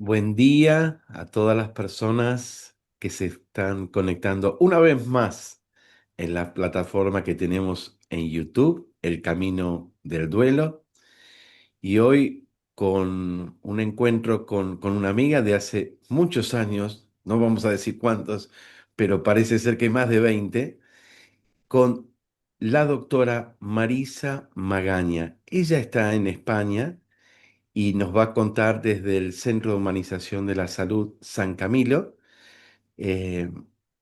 Buen día a todas las personas que se están conectando una vez más en la plataforma que tenemos en YouTube, El Camino del Duelo. Y hoy con un encuentro con una amiga de hace muchos años, no vamos a decir cuántos, pero parece ser que más de 20, con la doctora Marisa Magaña. Ella está en España y nos va a contar desde el Centro de Humanización de la Salud San Camilo eh,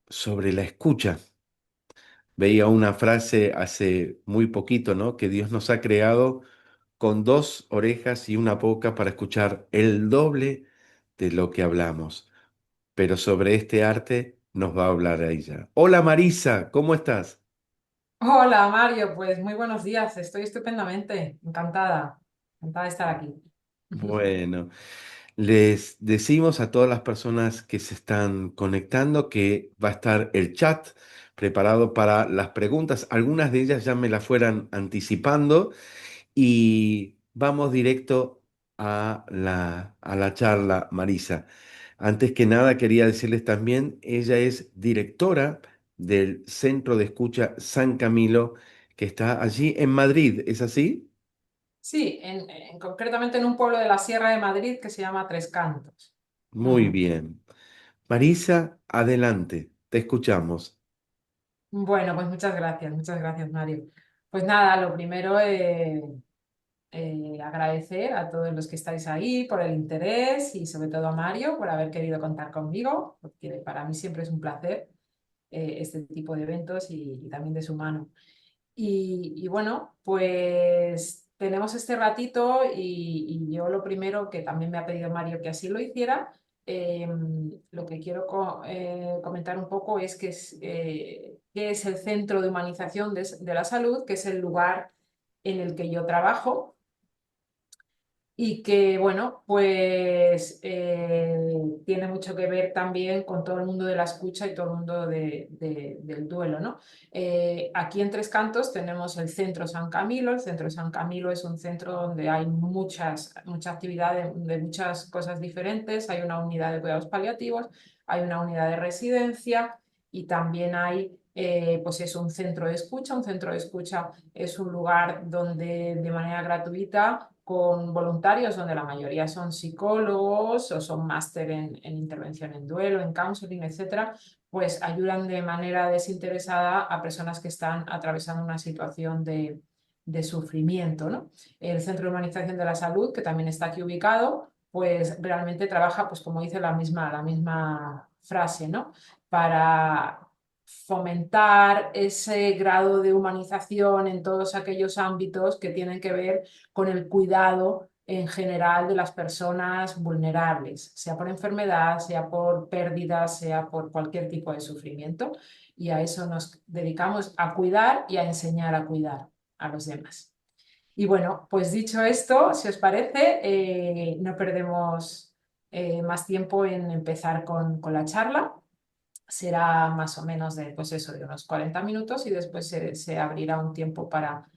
sobre la escucha. Veía una frase hace muy poquito, ¿no? Que Dios nos ha creado con dos orejas y una boca para escuchar el doble de lo que hablamos. Pero sobre este arte nos va a hablar ella. Hola Marisa, ¿cómo estás? Hola Mario, pues muy buenos días, estoy estupendamente, encantada de estar aquí. Bueno. Les decimos a todas las personas que se están conectando que va a estar el chat preparado para las preguntas. Algunas de ellas ya me las fueran anticipando y vamos directo a la charla, Marisa. Antes que nada, quería decirles también, ella es directora del Centro de Escucha San Camilo, que está allí en Madrid, ¿es así? Sí, concretamente en un pueblo de la Sierra de Madrid que se llama Tres Cantos. Muy Ujú. bien. Marisa, adelante, te escuchamos. Bueno, pues muchas gracias Mario. Pues nada, lo primero, agradecer a todos los que estáis ahí por el interés y sobre todo a Mario por haber querido contar conmigo, porque para mí siempre es un placer este tipo de eventos y también de su mano. Y bueno, pues tenemos este ratito y yo lo primero que también me ha pedido Mario que así lo hiciera, lo que quiero comentar un poco es qué es el Centro de Humanización de la Salud, que es el lugar en el que yo trabajo y que, bueno, pues tiene mucho que ver también con todo el mundo de la escucha y todo el mundo del duelo, ¿no? Aquí en Tres Cantos tenemos el Centro San Camilo. El Centro San Camilo es un centro donde hay mucha actividad de muchas cosas diferentes. Hay una unidad de cuidados paliativos, hay una unidad de residencia y también hay... pues es un centro de escucha. Un centro de escucha es un lugar donde de manera gratuita con voluntarios, donde la mayoría son psicólogos o son máster en intervención en duelo, en counseling, etcétera, pues ayudan de manera desinteresada a personas que están atravesando una situación de sufrimiento, ¿no? El Centro de Humanización de la Salud, que también está aquí ubicado, pues realmente trabaja, pues como dice la misma frase, ¿no? Para fomentar ese grado de humanización en todos aquellos ámbitos que tienen que ver con el cuidado en general de las personas vulnerables, sea por enfermedad, sea por pérdida, sea por cualquier tipo de sufrimiento. Y a eso nos dedicamos, a cuidar y a enseñar a cuidar a los demás. Y bueno, pues dicho esto, si os parece, no perdemos más tiempo en empezar con la charla. Será más o menos de, pues eso, de unos 40 minutos y después se abrirá un tiempo para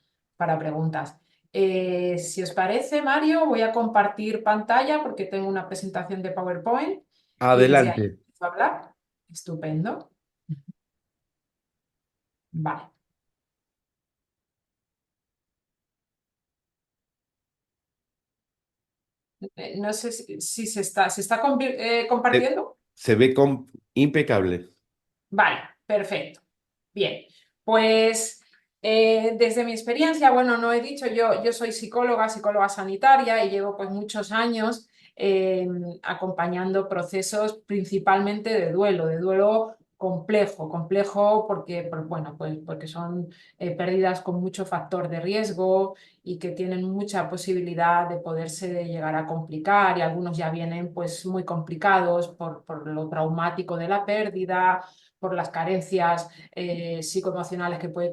preguntas. Si os parece, Mario, voy a compartir pantalla porque tengo una presentación de PowerPoint y desde ahí Adelante. empiezo a hablar. Estupendo. Vale. No sé si se está Se, compartiendo. se ve impecable. Vale, perfecto. Bien, pues desde mi experiencia, bueno, no he dicho, yo soy psicóloga sanitaria y llevo pues muchos años eh, acompañando procesos principalmente de duelo complejo porque, bueno, pues porque son pérdidas con mucho factor de riesgo y que tienen mucha posibilidad de poderse llegar a complicar y algunos ya vienen pues muy complicados por lo traumático de la pérdida, por las carencias psicoemocionales que puede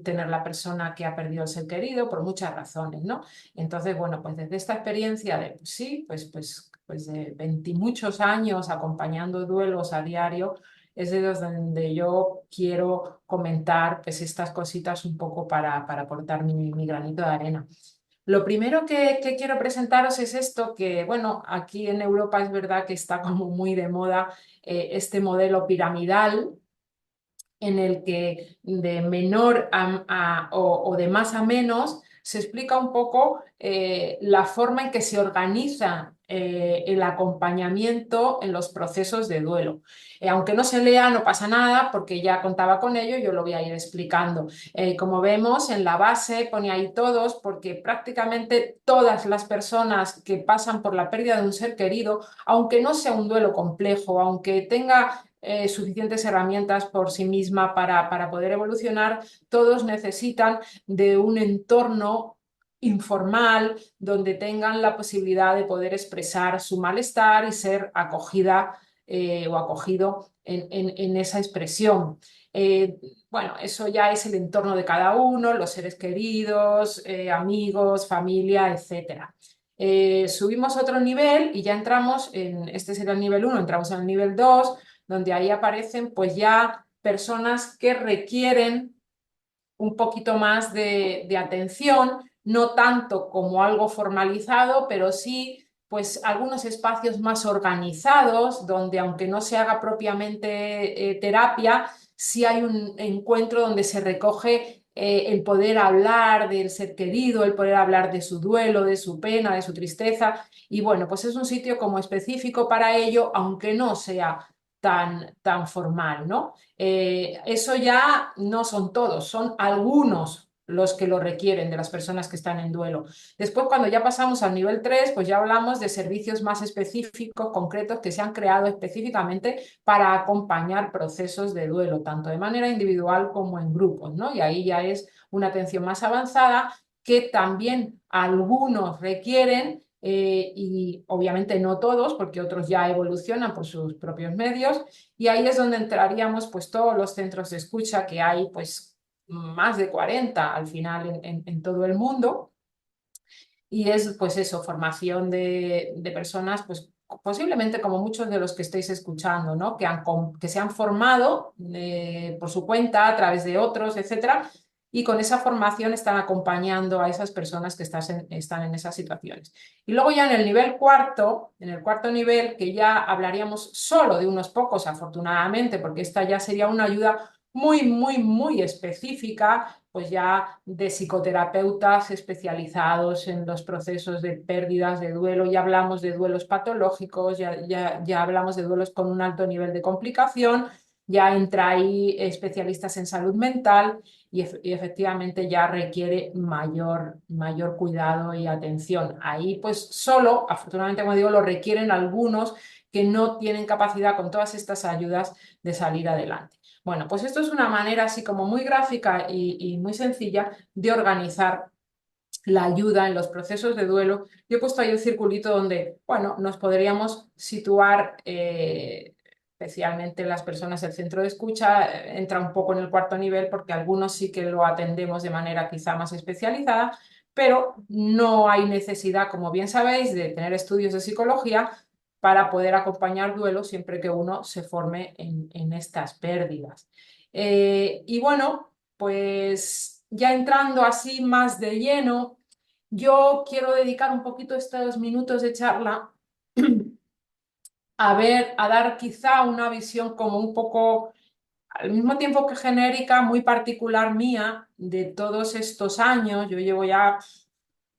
tener la persona que ha perdido el ser querido, por muchas razones, ¿no? Entonces, bueno, pues desde esta experiencia de, pues sí, pues de 20 muchos años acompañando duelos a diario, es de donde yo quiero comentar pues estas cositas un poco para aportar mi granito de arena. Lo primero que quiero presentaros es esto, que bueno, aquí en Europa es verdad que está como muy de moda este modelo piramidal en el que de menor o de más a menos se explica un poco la forma en que se organiza el acompañamiento en los procesos de duelo. Aunque no se lea, no pasa nada, porque ya contaba con ello, yo lo voy a ir explicando. Como vemos, en la base pone ahí todos, porque prácticamente todas las personas que pasan por la pérdida de un ser querido, aunque no sea un duelo complejo, aunque tenga suficientes herramientas por sí misma para poder evolucionar, todos necesitan de un entorno informal donde tengan la posibilidad de poder expresar su malestar y ser acogida o acogido en esa expresión. Eh, bueno, eso ya es el entorno de cada uno, los seres queridos, amigos, familia, etcétera. Subimos a otro nivel y ya entramos este sería el nivel 1, entramos en el nivel 2, donde ahí aparecen pues ya personas que requieren un poquito más de atención, no tanto como algo formalizado, pero sí pues algunos espacios más organizados, donde aunque no se haga propiamente terapia, sí hay un encuentro donde se recoge el poder hablar del ser querido, el poder hablar de su duelo, de su pena, de su tristeza. Y bueno, pues es un sitio como específico para ello, aunque no sea tan formal, ¿no? Eso ya no son todos, son algunos los que lo requieren de las personas que están en duelo. Después, cuando ya pasamos al nivel 3, pues ya hablamos de servicios más específicos, concretos, que se han creado específicamente para acompañar procesos de duelo, tanto de manera individual como en grupos, ¿no? Y ahí ya es una atención más avanzada que también algunos requieren y obviamente no todos, porque otros ya evolucionan por sus propios medios, y ahí es donde entraríamos pues todos los centros de escucha que hay, pues más de 40 al final en todo el mundo, y es pues eso, formación de personas pues posiblemente como muchos de los que estáis escuchando, ¿no? Que se han formado por su cuenta a través de otros, etcétera, y con esa formación están acompañando a esas personas que están en esas situaciones. Y luego ya en el nivel cuarto, en el cuarto nivel, que ya hablaríamos solo de unos pocos, afortunadamente, porque esta ya sería una ayuda muy, muy, muy específica, pues ya de psicoterapeutas especializados en los procesos de pérdidas, de duelo, ya hablamos de duelos patológicos, ya hablamos de duelos con un alto nivel de complicación, ya entra ahí especialistas en salud mental y efectivamente ya requiere mayor cuidado y atención. Ahí pues solo, afortunadamente como digo, lo requieren algunos que no tienen capacidad con todas estas ayudas de salir adelante. Bueno, pues esto es una manera así como muy gráfica y muy sencilla de organizar la ayuda en los procesos de duelo. Yo he puesto ahí el circulito donde, bueno, nos podríamos situar, especialmente las personas del centro de escucha, entra un poco en el cuarto nivel porque algunos sí que lo atendemos de manera quizá más especializada, pero no hay necesidad, como bien sabéis, de tener estudios de psicología para poder acompañar duelo siempre que uno se forme en estas pérdidas. Y bueno, pues ya entrando así más de lleno, yo quiero dedicar un poquito estos minutos de charla a dar quizá una visión como un poco, al mismo tiempo que genérica, muy particular mía de todos estos años. Yo llevo ya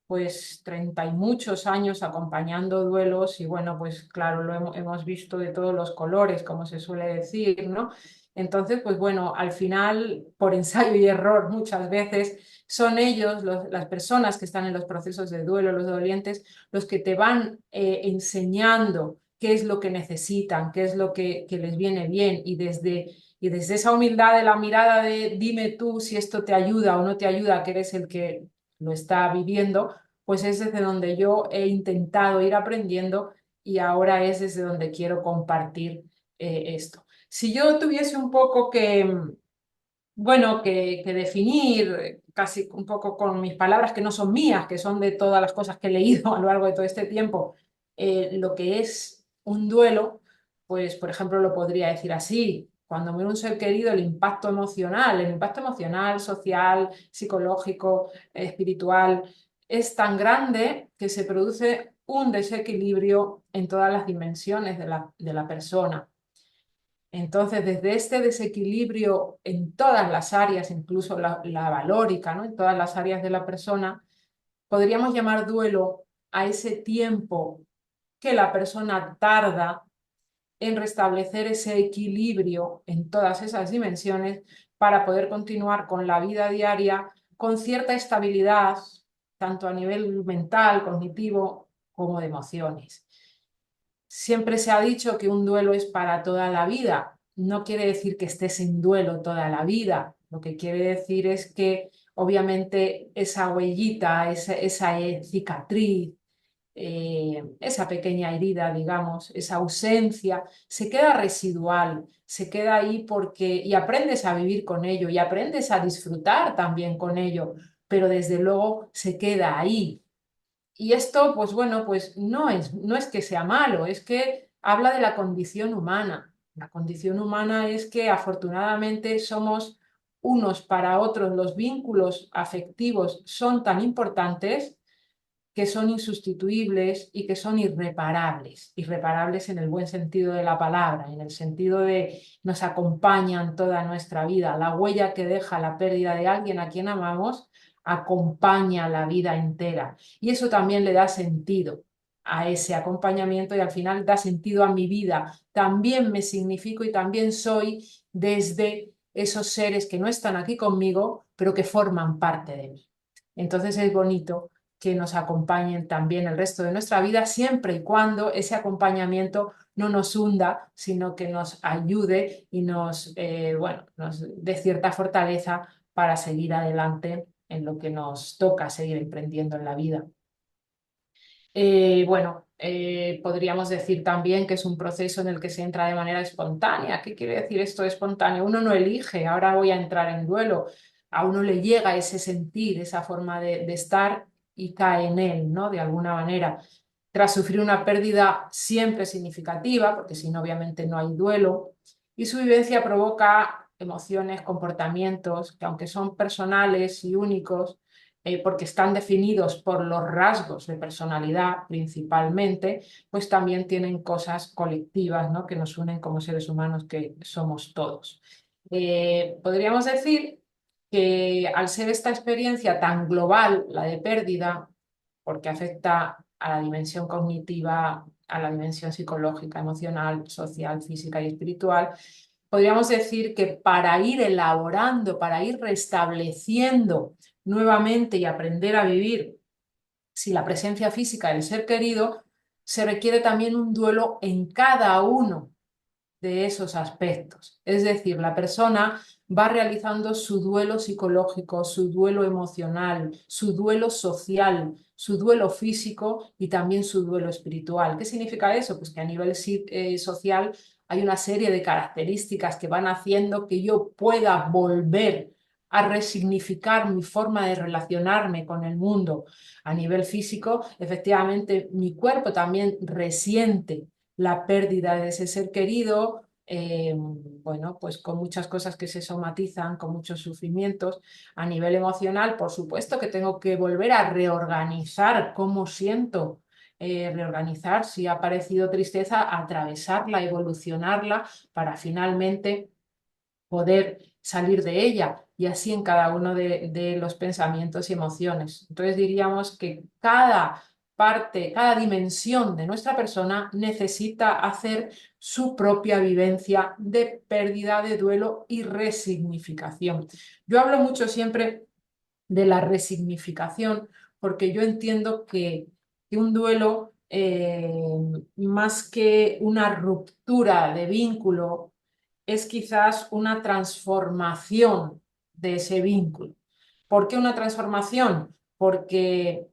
pues 30 y muchos años acompañando duelos y bueno, pues claro, hemos visto de todos los colores, como se suele decir, ¿no? Entonces, pues bueno, al final, por ensayo y error muchas veces, son ellos, las personas que están en los procesos de duelo, los dolientes, los que te van enseñando qué es lo que necesitan, qué es lo que les viene bien y desde esa humildad de la mirada de dime tú si esto te ayuda o no te ayuda, que eres el que lo está viviendo, pues es desde donde yo he intentado ir aprendiendo y ahora es desde donde quiero compartir esto. Si yo tuviese un poco bueno, que definir casi un poco con mis palabras que no son mías, que son de todas las cosas que he leído a lo largo de todo este tiempo, lo que es un duelo, pues por ejemplo lo podría decir así. Cuando muere un ser querido, el impacto emocional, social, psicológico, espiritual, es tan grande que se produce un desequilibrio en todas las dimensiones de la persona. Entonces, desde este desequilibrio en todas las áreas, incluso la valórica, ¿no? En todas las áreas de la persona, podríamos llamar duelo a ese tiempo que la persona tarda en restablecer ese equilibrio en todas esas dimensiones para poder continuar con la vida diaria con cierta estabilidad, tanto a nivel mental, cognitivo, como de emociones. Siempre se ha dicho que un duelo es para toda la vida. No quiere decir que estés en duelo toda la vida. Lo que quiere decir es que obviamente esa huellita, esa cicatriz, esa pequeña herida, digamos, esa ausencia, se queda residual, se queda ahí porque, y aprendes a vivir con ello, y aprendes a disfrutar también con ello, pero desde luego se queda ahí. Y esto, pues bueno, pues no es que sea malo, es que habla de la condición humana. La condición humana es que afortunadamente somos unos para otros, los vínculos afectivos son tan importantes que son insustituibles y que son irreparables, irreparables en el buen sentido de la palabra, en el sentido de nos acompañan toda nuestra vida. La huella que deja la pérdida de alguien a quien amamos acompaña la vida entera y eso también le da sentido a ese acompañamiento y al final da sentido a mi vida. También me significo y también soy desde esos seres que no están aquí conmigo, pero que forman parte de mí. Entonces es bonito que nos acompañen también el resto de nuestra vida, siempre y cuando ese acompañamiento no nos hunda, sino que nos ayude y bueno, nos dé cierta fortaleza para seguir adelante en lo que nos toca seguir emprendiendo en la vida. Bueno, podríamos decir también que es un proceso en el que se entra de manera espontánea. ¿Qué quiere decir esto de espontáneo? Uno no elige, ahora voy a entrar en duelo. A uno le llega ese sentir, esa forma de estar y cae en él, ¿no? De alguna manera. Tras sufrir una pérdida siempre significativa, porque si no, obviamente no hay duelo, y su vivencia provoca emociones, comportamientos que aunque son personales y únicos, porque están definidos por los rasgos de personalidad principalmente, pues también tienen cosas colectivas, ¿no? Que nos unen como seres humanos que somos todos. Podríamos decir que al ser esta experiencia tan global, la de pérdida, porque afecta a la dimensión cognitiva, a la dimensión psicológica, emocional, social, física y espiritual, podríamos decir que para ir elaborando, para ir restableciendo nuevamente y aprender a vivir sin la presencia física del ser querido, se requiere también un duelo en cada uno de esos aspectos. Es decir, la persona va realizando su duelo psicológico, su duelo emocional, su duelo social, su duelo físico y también su duelo espiritual. ¿Qué significa eso? Pues que a nivel social hay una serie de características que van haciendo que yo pueda volver a resignificar mi forma de relacionarme con el mundo. A nivel físico, efectivamente, mi cuerpo también resiente la pérdida de ese ser querido, bueno, pues con muchas cosas que se somatizan, con muchos sufrimientos. A nivel emocional, por supuesto que tengo que volver a reorganizar cómo siento, reorganizar si ha aparecido tristeza, atravesarla, evolucionarla para finalmente poder salir de ella y así en cada uno de los pensamientos y emociones. Entonces diríamos que cada parte, cada dimensión de nuestra persona necesita hacer su propia vivencia de pérdida, de duelo y resignificación. Yo hablo mucho siempre de la resignificación porque yo entiendo que un duelo, más que una ruptura de vínculo, es quizás una transformación de ese vínculo. ¿Por qué una transformación? Porque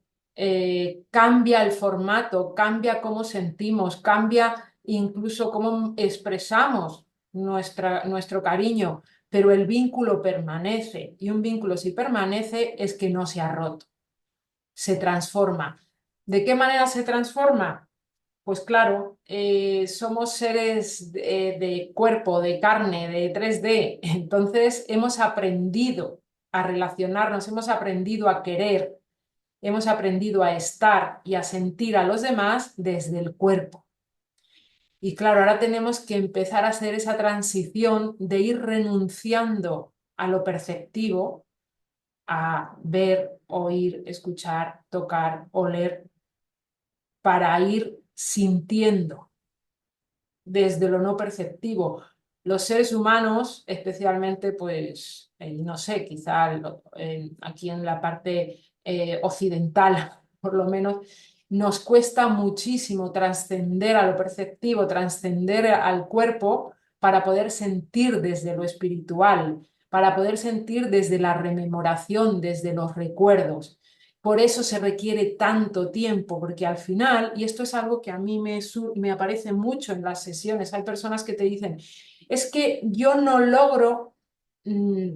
cambia el formato, cambia cómo sentimos, cambia incluso cómo expresamos nuestro cariño, pero el vínculo permanece y un vínculo si permanece es que no se ha roto, se transforma. ¿De qué manera se transforma? Pues claro, somos seres de cuerpo, de carne, de 3D, entonces hemos aprendido a relacionarnos, hemos aprendido a querer hemos aprendido a estar y a sentir a los demás desde el cuerpo. Y claro, ahora tenemos que empezar a hacer esa transición de ir renunciando a lo perceptivo, a ver, oír, escuchar, tocar, oler, para ir sintiendo desde lo no perceptivo. Los seres humanos, especialmente, pues, no sé, quizá aquí en la parte occidental, por lo menos, nos cuesta muchísimo trascender a lo perceptivo, trascender al cuerpo para poder sentir desde lo espiritual, para poder sentir desde la rememoración, desde los recuerdos. Por eso se requiere tanto tiempo, porque al final, y esto es algo que a mí me aparece mucho en las sesiones, hay personas que te dicen, es que yo no logro mm,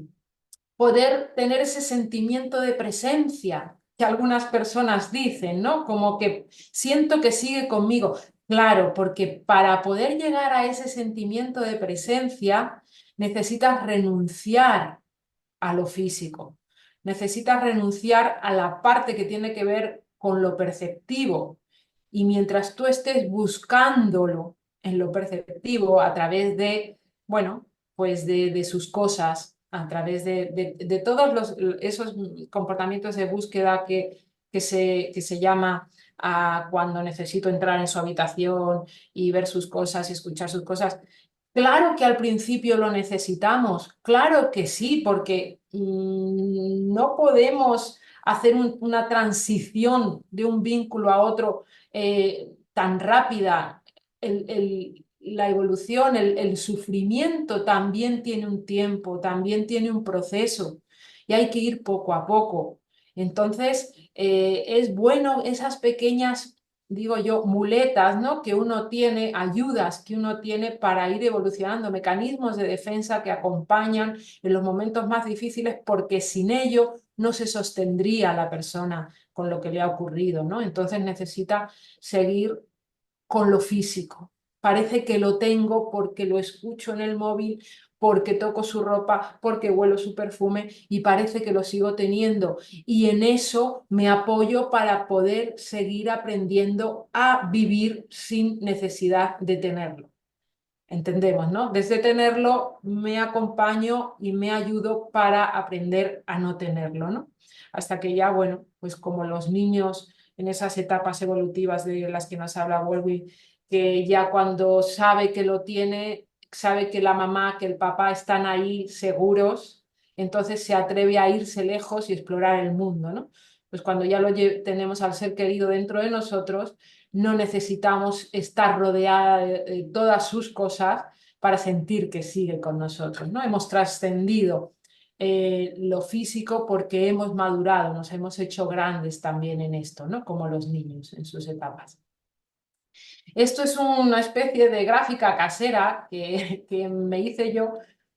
poder tener ese sentimiento de presencia que algunas personas dicen, ¿no? Como que siento que sigue conmigo. Claro, porque para poder llegar a ese sentimiento de presencia necesitas renunciar a lo físico. Necesitas renunciar a la parte que tiene que ver con lo perceptivo. Y mientras tú estés buscándolo en lo perceptivo a través de, bueno, pues de sus cosas, a través de todos esos comportamientos de búsqueda que se llama cuando necesito entrar en su habitación y ver sus cosas y escuchar sus cosas. Claro que al principio lo necesitamos, claro que sí, porque no podemos hacer una transición de un vínculo a otro tan rápida. La evolución, el sufrimiento también tiene un tiempo, también tiene un proceso y hay que ir poco a poco. Entonces, es bueno esas pequeñas, digo yo, muletas, ¿no? Que uno tiene, ayudas que uno tiene para ir evolucionando, mecanismos de defensa que acompañan en los momentos más difíciles, porque sin ello no se sostendría la persona con lo que le ha ocurrido, ¿no? Entonces necesita seguir con lo físico. Parece que lo tengo porque lo escucho en el móvil, porque toco su ropa, porque huelo su perfume y parece que lo sigo teniendo. Y en eso me apoyo para poder seguir aprendiendo a vivir sin necesidad de tenerlo. Entendemos, ¿no? Desde tenerlo me acompaño y me ayudo para aprender a no tenerlo, ¿no? Hasta que ya, bueno, pues como los niños en esas etapas evolutivas de las que nos habla Bowlby, que ya cuando sabe que lo tiene, sabe que la mamá, que el papá están ahí seguros, entonces se atreve a irse lejos y explorar el mundo, ¿no? Pues cuando ya tenemos al ser querido dentro de nosotros, no necesitamos estar rodeada de todas sus cosas para sentir que sigue con nosotros, ¿no? Hemos trascendido lo físico porque hemos madurado, nos hemos hecho grandes también en esto, ¿no? Como los niños en sus etapas. Esto es una especie de gráfica casera que me hice yo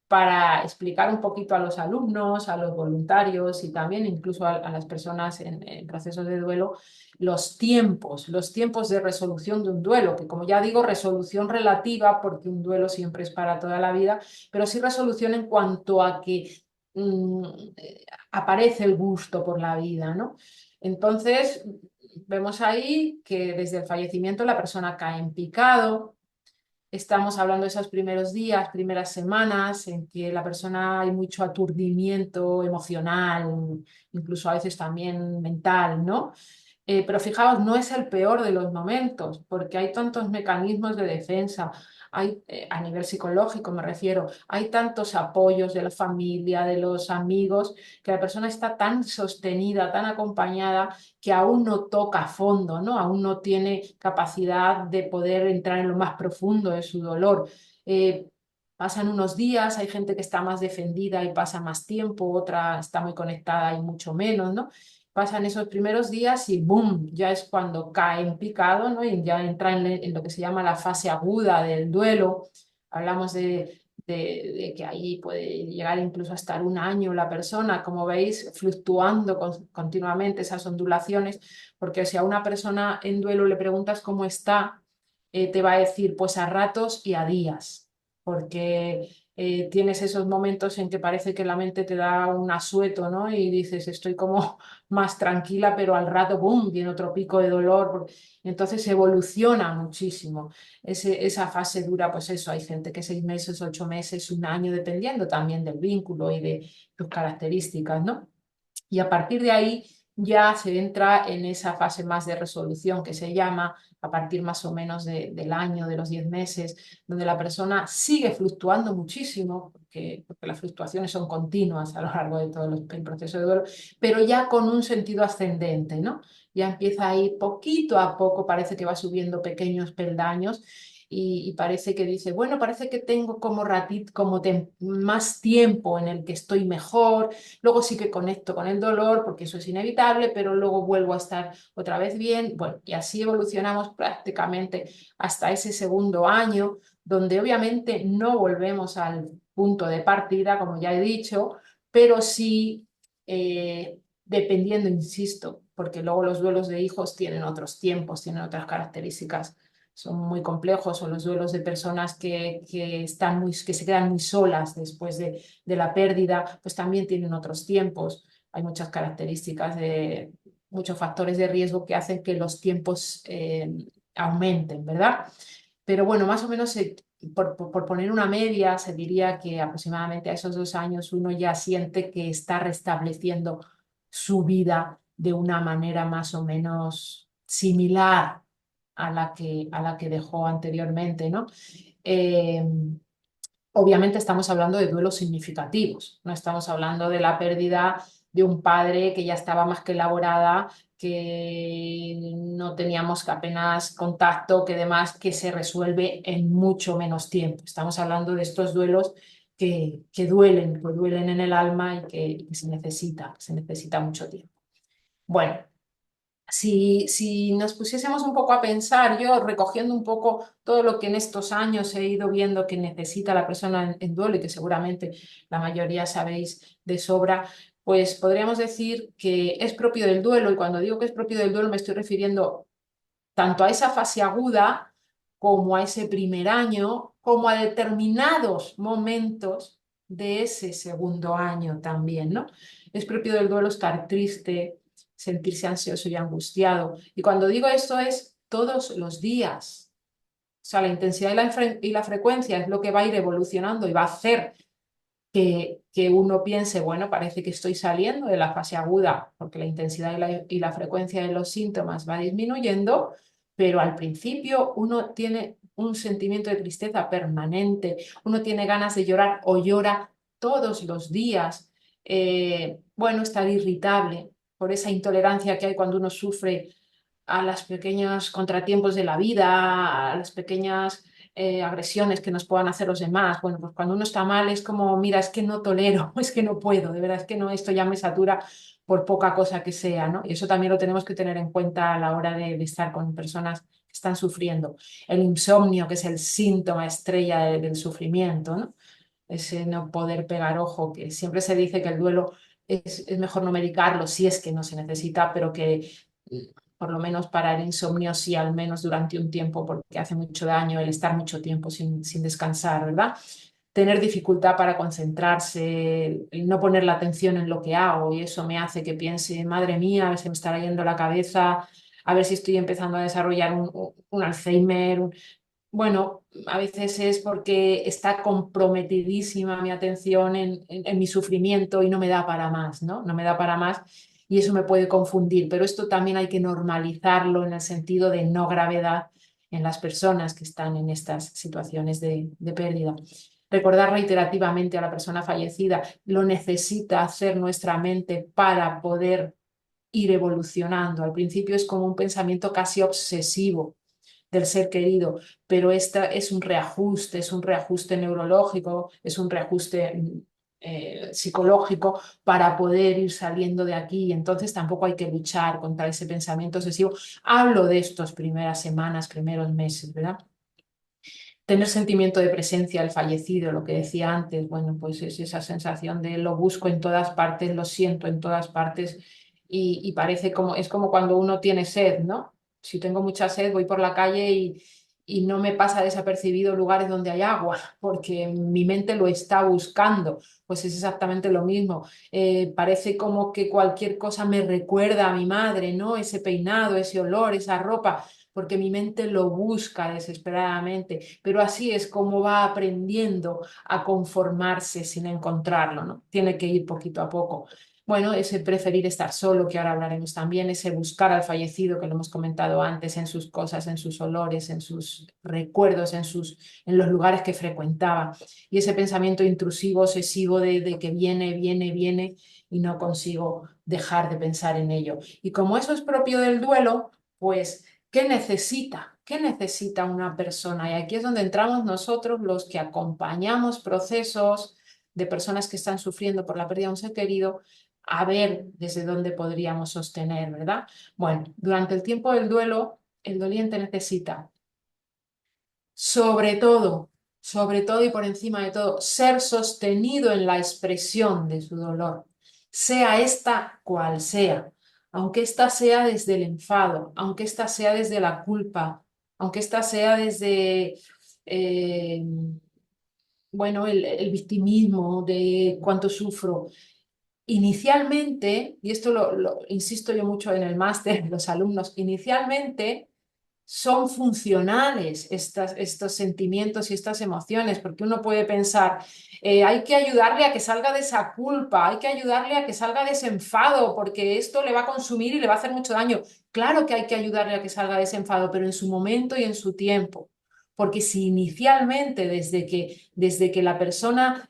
para explicar un poquito a los alumnos, a los voluntarios y también incluso a las personas en procesos de duelo, los tiempos de resolución de un duelo, que como ya digo, resolución relativa, porque un duelo siempre es para toda la vida, pero sí resolución en cuanto a que mm, aparece el gusto por la vida, ¿no? Entonces, vemos ahí que desde el fallecimiento la persona cae en picado. Estamos hablando de esos primeros días, primeras semanas, en que la persona hay mucho aturdimiento emocional, incluso a veces también mental, ¿no? Pero fijaos, no es el peor de los momentos, porque hay tantos mecanismos de defensa, a nivel psicológico me refiero, hay tantos apoyos de la familia, de los amigos, que la persona está tan sostenida, tan acompañada, que aún no toca a fondo, ¿no? Aún no tiene capacidad de poder entrar en lo más profundo de su dolor. Eh, Pasan unos días, hay gente que está más defendida y pasa más tiempo, otra está muy conectada y mucho menos, ¿no? Pasan esos primeros días y ¡boom! Ya es cuando cae en picado, ¿no? Y ya entra en lo que se llama la fase aguda del duelo. Hablamos de que ahí puede llegar incluso a estar un año la persona, como veis, fluctuando continuamente esas ondulaciones, porque si a una persona en duelo le preguntas cómo está, te va a decir pues a ratos y a días, porque tienes esos momentos en que parece que la mente te da un asueto, ¿no? Y dices, estoy como más tranquila, pero al rato, ¡bum!, viene otro pico de dolor. Entonces evoluciona muchísimo. Esa fase dura, pues eso, hay gente que 6 meses, 8 meses, un año, dependiendo también del vínculo y de tus características, ¿no? Y a partir de ahí ya se entra en esa fase más de resolución que se llama, a partir más o menos del año, de los 10 meses, donde la persona sigue fluctuando muchísimo, porque las fluctuaciones son continuas a lo largo de todo el proceso de duelo, pero ya con un sentido ascendente, ¿no? Ya empieza a ir poquito a poco, parece que va subiendo pequeños peldaños y parece que dice, bueno, parece que tengo como más tiempo en el que estoy mejor. Luego sí que conecto con el dolor porque eso es inevitable, pero luego vuelvo a estar otra vez bien. Bueno, y así evolucionamos prácticamente hasta ese segundo año, donde obviamente no volvemos al punto de partida, como ya he dicho, pero sí dependiendo, insisto, porque luego los duelos de hijos tienen otros tiempos, tienen otras características, son muy complejos, o los duelos de personas que se quedan muy solas después de la pérdida, pues también tienen otros tiempos. Hay muchas características muchos factores de riesgo que hacen que los tiempos aumenten, ¿verdad? Pero bueno, más o menos por poner una media, se diría que aproximadamente a esos 2 años uno ya siente que está restableciendo su vida de una manera más o menos similar a la que dejó anteriormente, ¿no? Eh, Obviamente estamos hablando de duelos significativos, no estamos hablando de la pérdida de un padre que ya estaba más que elaborada, que no teníamos que apenas contacto, que demás, que se resuelve en mucho menos tiempo. Estamos hablando de estos duelos que duelen en el alma y que se necesita mucho tiempo. Bueno, si nos pusiésemos un poco a pensar, yo recogiendo un poco todo lo que en estos años he ido viendo que necesita la persona en duelo y que seguramente la mayoría sabéis de sobra, pues podríamos decir que es propio del duelo, y cuando digo que es propio del duelo me estoy refiriendo tanto a esa fase aguda como a ese primer año, como a determinados momentos de ese segundo año también, ¿no? Es propio del duelo estar triste, sentirse ansioso y angustiado. Y cuando digo esto es todos los días. O sea, la intensidad y la frecuencia es lo que va a ir evolucionando y va a hacer que uno piense, bueno, parece que estoy saliendo de la fase aguda, porque la intensidad y la frecuencia de los síntomas va disminuyendo, pero al principio uno tiene un sentimiento de tristeza permanente, uno tiene ganas de llorar o llora todos los días. Bueno, estar irritable por esa intolerancia que hay cuando uno sufre a los pequeños contratiempos de la vida, a las pequeñas agresiones que nos puedan hacer los demás. Bueno, pues cuando uno está mal es como, mira, es que no tolero, es que no puedo, de verdad, es que no, esto ya me satura por poca cosa que sea, ¿no? Y eso también lo tenemos que tener en cuenta a la hora de estar con personas que están sufriendo. El insomnio, que es el síntoma estrella del sufrimiento, ¿no? Ese no poder pegar ojo, que siempre se dice que el duelo es mejor no medicarlo si es que no se necesita, pero que por lo menos para el insomnio sí, al menos durante un tiempo, porque hace mucho daño el estar mucho tiempo sin descansar, ¿verdad? Tener dificultad para concentrarse, el no poner la atención en lo que hago, y eso me hace que piense, madre mía, a ver si me estará yendo la cabeza, a ver si estoy empezando a desarrollar un Alzheimer. Bueno, a veces es porque está comprometidísima mi atención en mi sufrimiento y no me da para más, ¿no? No me da para más, y eso me puede confundir, pero esto también hay que normalizarlo en el sentido de no gravedad en las personas que están en estas situaciones de pérdida. Recordar reiterativamente a la persona fallecida, lo necesita hacer nuestra mente para poder ir evolucionando. Al principio es como un pensamiento casi obsesivo del ser querido, pero esta es un reajuste neurológico, es un reajuste psicológico para poder ir saliendo de aquí. Entonces tampoco hay que luchar contra ese pensamiento obsesivo. Hablo de estos primeras semanas, primeros meses, ¿verdad? Tener sentimiento de presencia del fallecido, lo que decía antes, bueno, pues es esa sensación de lo busco en todas partes, lo siento en todas partes, y parece como, es como cuando uno tiene sed, ¿no? Si tengo mucha sed, voy por la calle y no me pasa desapercibido lugares donde hay agua, porque mi mente lo está buscando. Pues es exactamente lo mismo. Parece como que cualquier cosa me recuerda a mi madre, ¿no? Ese peinado, ese olor, esa ropa, porque mi mente lo busca desesperadamente. Pero así es como va aprendiendo a conformarse sin encontrarlo, ¿no? Tiene que ir poquito a poco. Bueno, ese preferir estar solo, que ahora hablaremos también, ese buscar al fallecido, que lo hemos comentado antes, en sus cosas, en sus olores, en sus recuerdos, en los lugares que frecuentaba. Y ese pensamiento intrusivo, obsesivo de que viene, viene, viene y no consigo dejar de pensar en ello. Y como eso es propio del duelo, pues, ¿qué necesita? ¿Qué necesita una persona? Y aquí es donde entramos nosotros, los que acompañamos procesos de personas que están sufriendo por la pérdida de un ser querido, a ver desde dónde podríamos sostener, ¿verdad? Bueno, durante el tiempo del duelo, el doliente necesita, sobre todo, sobre todo y por encima de todo, ser sostenido en la expresión de su dolor, sea esta cual sea, aunque ésta sea desde el enfado, aunque ésta sea desde la culpa, aunque ésta sea desde... eh, bueno, el victimismo de cuánto sufro. Inicialmente, y esto lo insisto yo mucho en el máster, los alumnos, inicialmente son funcionales estos sentimientos y estas emociones, porque uno puede pensar, hay que ayudarle a que salga de esa culpa, hay que ayudarle a que salga de ese enfado, porque esto le va a consumir y le va a hacer mucho daño. Claro que hay que ayudarle a que salga de ese enfado, pero en su momento y en su tiempo. Porque si inicialmente, desde que la persona,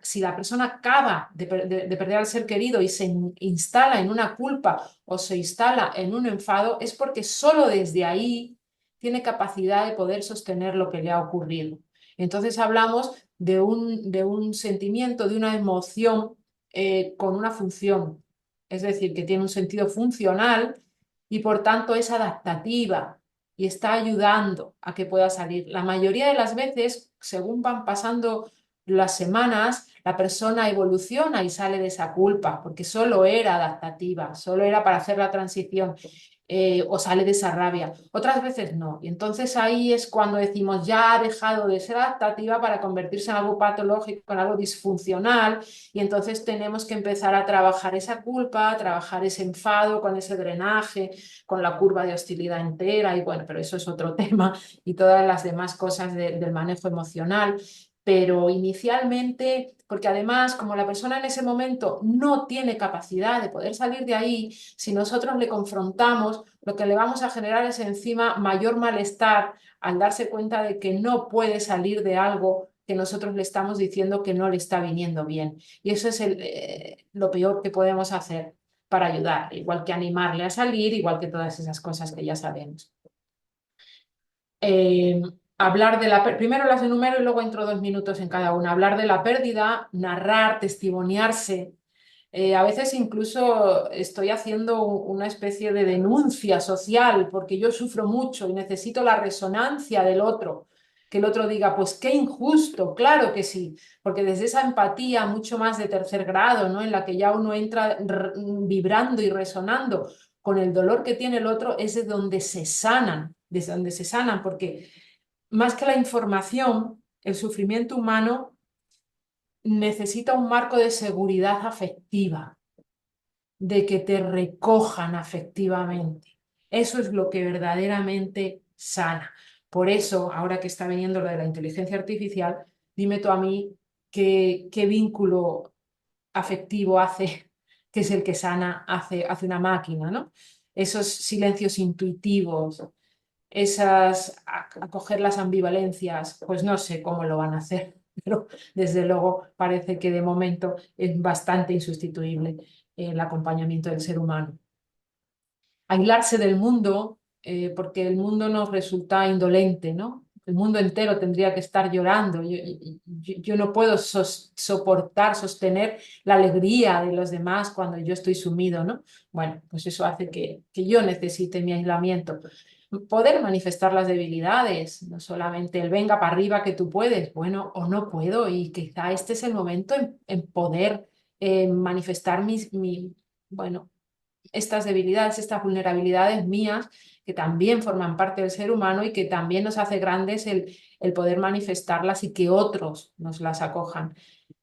si la persona acaba de perder al ser querido y se instala en una culpa o se instala en un enfado, es porque solo desde ahí tiene capacidad de poder sostener lo que le ha ocurrido. Entonces hablamos de un sentimiento, de una emoción con una función, es decir, que tiene un sentido funcional y por tanto es adaptativa y está ayudando a que pueda salir. La mayoría de las veces, según van pasando las semanas, la persona evoluciona y sale de esa culpa, porque solo era adaptativa, solo era para hacer la transición, o sale de esa rabia. Otras veces no. Y entonces ahí es cuando decimos, ya ha dejado de ser adaptativa para convertirse en algo patológico, en algo disfuncional, y entonces tenemos que empezar a trabajar esa culpa, a trabajar ese enfado con ese drenaje, con la curva de hostilidad entera, y bueno, pero eso es otro tema, y todas las demás cosas del manejo emocional. Pero inicialmente, porque además, como la persona en ese momento no tiene capacidad de poder salir de ahí, si nosotros le confrontamos, lo que le vamos a generar es encima mayor malestar al darse cuenta de que no puede salir de algo que nosotros le estamos diciendo que no le está viniendo bien. Y eso es lo peor que podemos hacer para ayudar, igual que animarle a salir, igual que todas esas cosas que ya sabemos. Eh, Hablar de primero las enumero y luego entro 2 minutos en cada una. Hablar de la pérdida, narrar, testimoniarse. A veces incluso estoy haciendo una especie de denuncia social porque yo sufro mucho y necesito la resonancia del otro. Que el otro diga, pues qué injusto, claro que sí, porque desde esa empatía mucho más de tercer grado, ¿no? En la que ya uno entra vibrando y resonando con el dolor que tiene el otro, es de donde se sanan, desde donde se sanan, porque más que la información, el sufrimiento humano necesita un marco de seguridad afectiva, de que te recojan afectivamente. Eso es lo que verdaderamente sana. Por eso, ahora que está viniendo lo de la inteligencia artificial, dime tú a mí qué vínculo afectivo hace, que es el que sana, hace una máquina, ¿no? Esos silencios intuitivos, acoger las ambivalencias, pues no sé cómo lo van a hacer, pero desde luego parece que de momento es bastante insustituible el acompañamiento del ser humano. Aislarse del mundo, porque el mundo nos resulta indolente, ¿no? El mundo entero tendría que estar llorando. Yo no puedo soportar, sostener la alegría de los demás cuando yo estoy sumido, ¿no? Bueno, pues eso hace que yo necesite mi aislamiento. Poder manifestar las debilidades, no solamente el venga para arriba que tú puedes, bueno, o no puedo, y quizá este es el momento en poder manifestar bueno, estas debilidades, estas vulnerabilidades mías que también forman parte del ser humano y que también nos hace grandes el poder manifestarlas y que otros nos las acojan.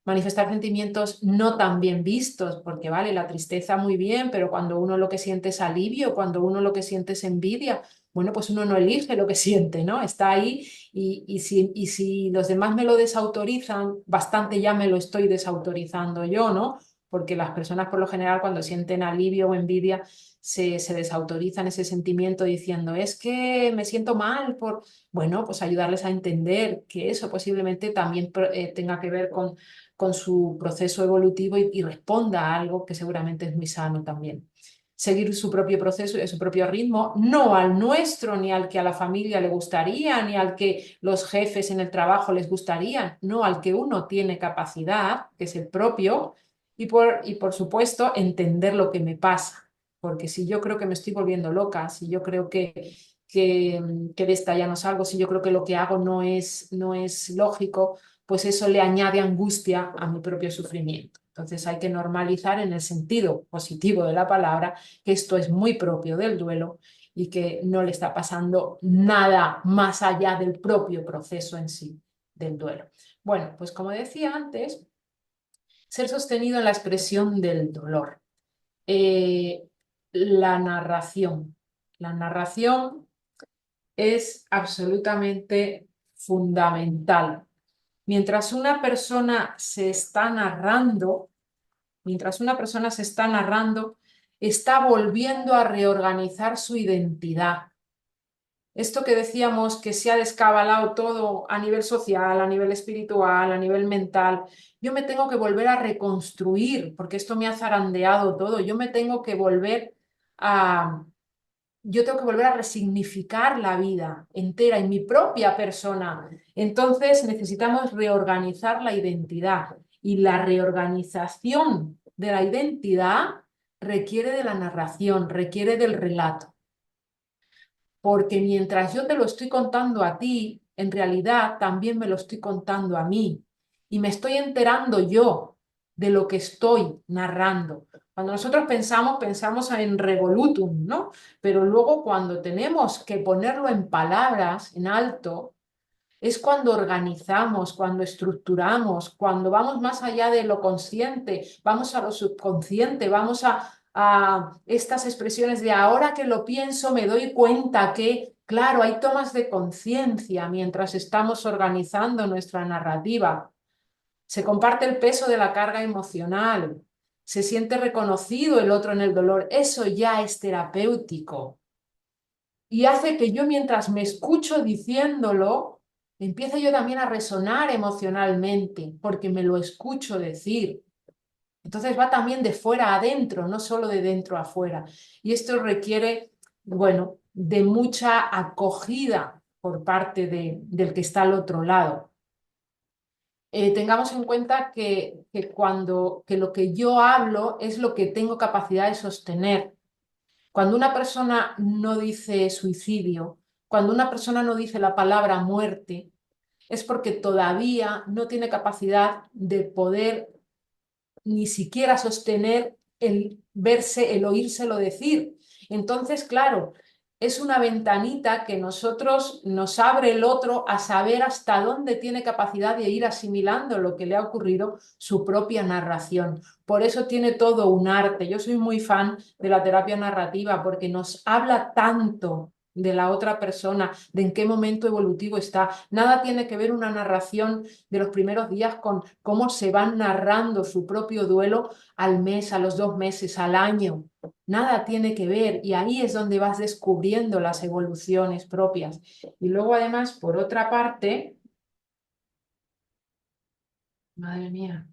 Manifestar sentimientos no tan bien vistos, porque vale, la tristeza muy bien, pero cuando uno lo que siente es alivio, cuando uno lo que siente es envidia, bueno, pues uno no elige lo que siente, ¿no? Está ahí y si los demás me lo desautorizan, bastante ya me lo estoy desautorizando yo, ¿no? Porque las personas por lo general cuando sienten alivio o envidia se desautorizan ese sentimiento diciendo, es que me siento mal por, bueno, pues ayudarles a entender que eso posiblemente también tenga que ver con su proceso evolutivo y responda a algo que seguramente es muy sano también. Seguir su propio proceso y su propio ritmo, no al nuestro, ni al que a la familia le gustaría, ni al que los jefes en el trabajo les gustaría, no al que uno tiene capacidad, que es el propio, y por supuesto entender lo que me pasa, porque si yo creo que me estoy volviendo loca, si yo creo que de esta ya no salgo, si yo creo que lo que hago no es lógico, pues eso le añade angustia a mi propio sufrimiento. Entonces hay que normalizar en el sentido positivo de la palabra que esto es muy propio del duelo y que no le está pasando nada más allá del propio proceso en sí del duelo. Bueno, pues como decía antes, ser sostenido en la expresión del dolor. Eh, la narración. La narración es absolutamente fundamental. Mientras una persona se está narrando, mientras una persona se está narrando, está volviendo a reorganizar su identidad. Esto que decíamos que se ha descabalado todo a nivel social, a nivel espiritual, a nivel mental, yo me tengo que volver a reconstruir porque esto me ha zarandeado todo. A, yo tengo que volver a resignificar la vida entera en mi propia persona. Entonces necesitamos reorganizar la identidad y la reorganización de la identidad requiere de la narración, requiere del relato. Porque mientras yo te lo estoy contando a ti, en realidad también me lo estoy contando a mí y me estoy enterando yo de lo que estoy narrando. Cuando nosotros pensamos en revolutum, ¿no? Pero luego cuando tenemos que ponerlo en palabras, en alto, es cuando organizamos, cuando estructuramos, cuando vamos más allá de lo consciente, vamos a lo subconsciente, vamos a estas expresiones de ahora que lo pienso me doy cuenta que, claro, hay tomas de conciencia mientras estamos organizando nuestra narrativa. Se comparte el peso de la carga emocional, se siente reconocido el otro en el dolor. Eso ya es terapéutico y hace que yo mientras me escucho diciéndolo, empiece yo también a resonar emocionalmente, porque me lo escucho decir. Entonces va también de fuera a adentro, no solo de dentro a afuera. Y esto requiere, bueno, de mucha acogida por parte del que está al otro lado. Tengamos en cuenta que lo que yo hablo es lo que tengo capacidad de sostener. Cuando una persona no dice suicidio, cuando una persona no dice la palabra muerte, es porque todavía no tiene capacidad de poder ni siquiera sostener el verse, el oírselo decir. Entonces, claro, es una ventanita que nosotros nos abre el otro a saber hasta dónde tiene capacidad de ir asimilando lo que le ha ocurrido su propia narración. Por eso tiene todo un arte. Yo soy muy fan de la terapia narrativa porque nos habla tanto de la otra persona, de en qué momento evolutivo está. Nada tiene que ver una narración de los primeros días con cómo se van narrando su propio duelo al mes, a los 2 meses, al año. Nada tiene que ver y ahí es donde vas descubriendo las evoluciones propias. Y luego además, por otra parte, madre mía,